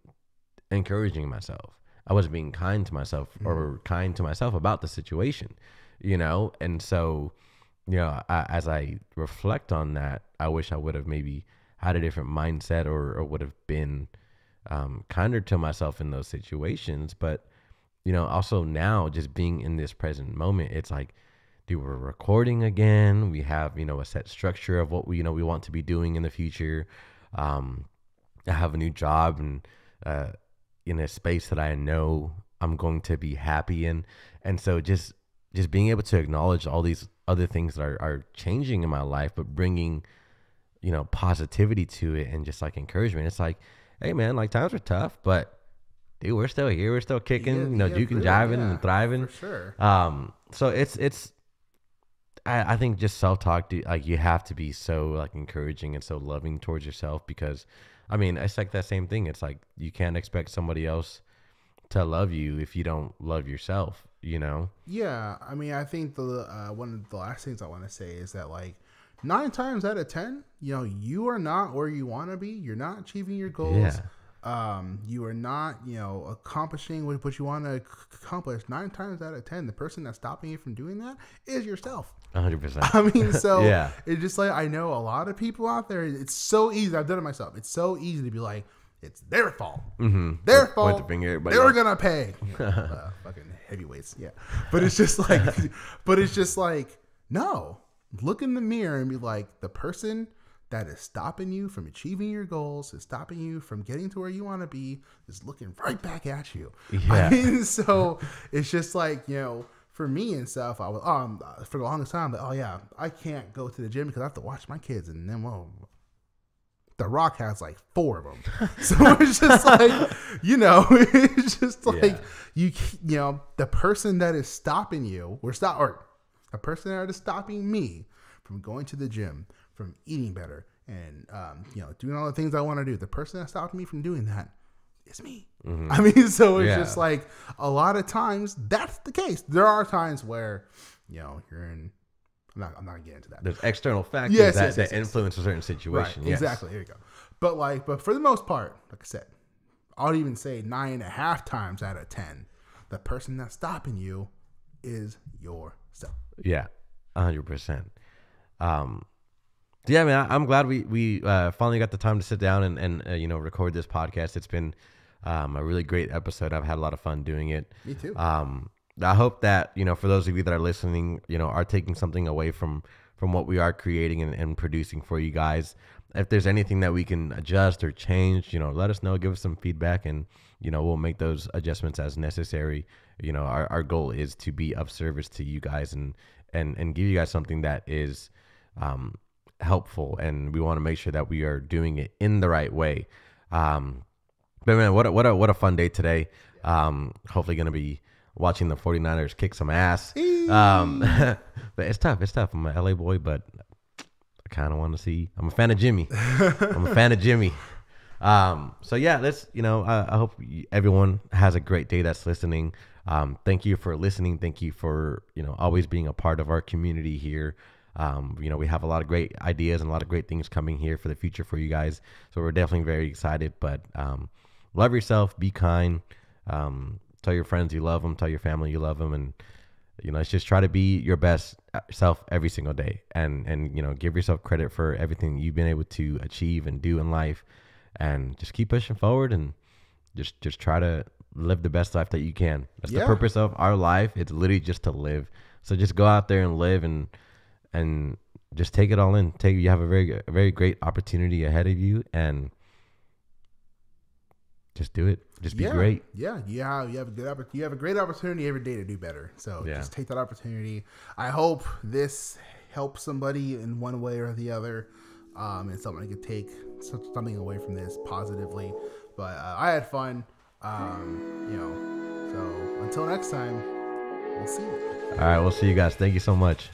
encouraging myself. I wasn't being kind to myself, or kind to myself about the situation, and so, as I reflect on that, I wish I would have maybe had a different mindset, or would have been kinder to myself in those situations. But, also now, just being in this present moment, it's like, dude, we're recording again. We have, a set structure of what we want to be doing in the future. I have a new job, and in a space that I know I'm going to be happy in. And so just being able to acknowledge all these other things that are changing in my life, but bringing, positivity to it, and just like encouragement. It's like, hey man, like times are tough, but dude, we're still here. We're still kicking, juking, jiving, and thriving. For sure. So it's I think just self-talk, like you have to be so like encouraging and so loving towards yourself, because I mean, it's like that same thing. It's like you can't expect somebody else to love you if you don't love yourself, Yeah, I mean, I think the one of the last things I want to say is that, like, 9 times out of 10, you are not where you want to be. You're not achieving your goals. Yeah. You are not, accomplishing what you want to accomplish. 9 times out of 10, the person that's stopping you from doing that is yourself. 100%. I mean, so yeah. It's just like, I know a lot of people out there. It's so easy. I've done it myself. It's so easy to be like, it's their fault. Mm-hmm. Their fault. The finger, they were gonna pay. Fucking heavyweights. Yeah, but it's just like, no. Look in the mirror and be like, the person that is stopping you from achieving your goals, is stopping you from getting to where you want to be, is looking right back at you. Yeah. I mean, so it's just like, for me and stuff, I was for the longest time, like, oh yeah, I can't go to the gym because I have to watch my kids, and then The Rock has like 4 of them, so it's just like, it's just like, the person that is stopping you, or the person that is stopping me from going to the gym, from eating better, and doing all the things I want to do, the person that stopped me from doing that is me. Mm-hmm. I mean, so it's just like, a lot of times that's the case. There are times where you're in. I'm not getting into that. There's external factors that influence a certain situation. Right, yes. Exactly. Here you go. But for the most part, like I said, I'll even say 9.5 times out of 10, the person that's stopping you is yourself. So Yeah, 100%. Um, yeah, man, I'm glad we finally got the time to sit down and you know, record this podcast. It's been a really great episode. I've had a lot of fun doing it. me too. I hope that, you know, for those of you that are listening, you know, are taking something away from what we are creating and producing for you guys. If there's anything that we can adjust or change, you know, let us know, give us some feedback, and, you know, we'll make those adjustments as necessary. You know, our goal is to be of service to you guys and give you guys something that is helpful, and we want to make sure that we are doing it in the right way. But man, what a fun day today. Hopefully going to be watching the 49ers kick some ass. But it's tough. It's tough. I'm an LA boy, but I kind of want to see. I'm a fan of Jimmy. So yeah, let's, you know, I hope everyone has a great day that's listening. Thank you for listening. Thank you for, you know, always being a part of our community here. You know, we have a lot of great ideas and a lot of great things coming here for the future for you guys. So we're definitely very excited, but love yourself, be kind, tell your friends you love them, tell your family you love them. And, you know, let's just try to be your best self every single day, and, you know, give yourself credit for everything you've been able to achieve and do in life, and just keep pushing forward, and just try to live the best life that you can. That's the purpose of our life. It's literally just to live. So just go out there and live, and just take it all in. You have a very great opportunity ahead of you, and just do it. Just be great. Yeah. You have a great opportunity every day to do better. So just take that opportunity. I hope this helps somebody in one way or the other. And someone could take something away from this positively. But I had fun. You know. So until next time, we'll see you. All right, we'll see you guys. Thank you so much.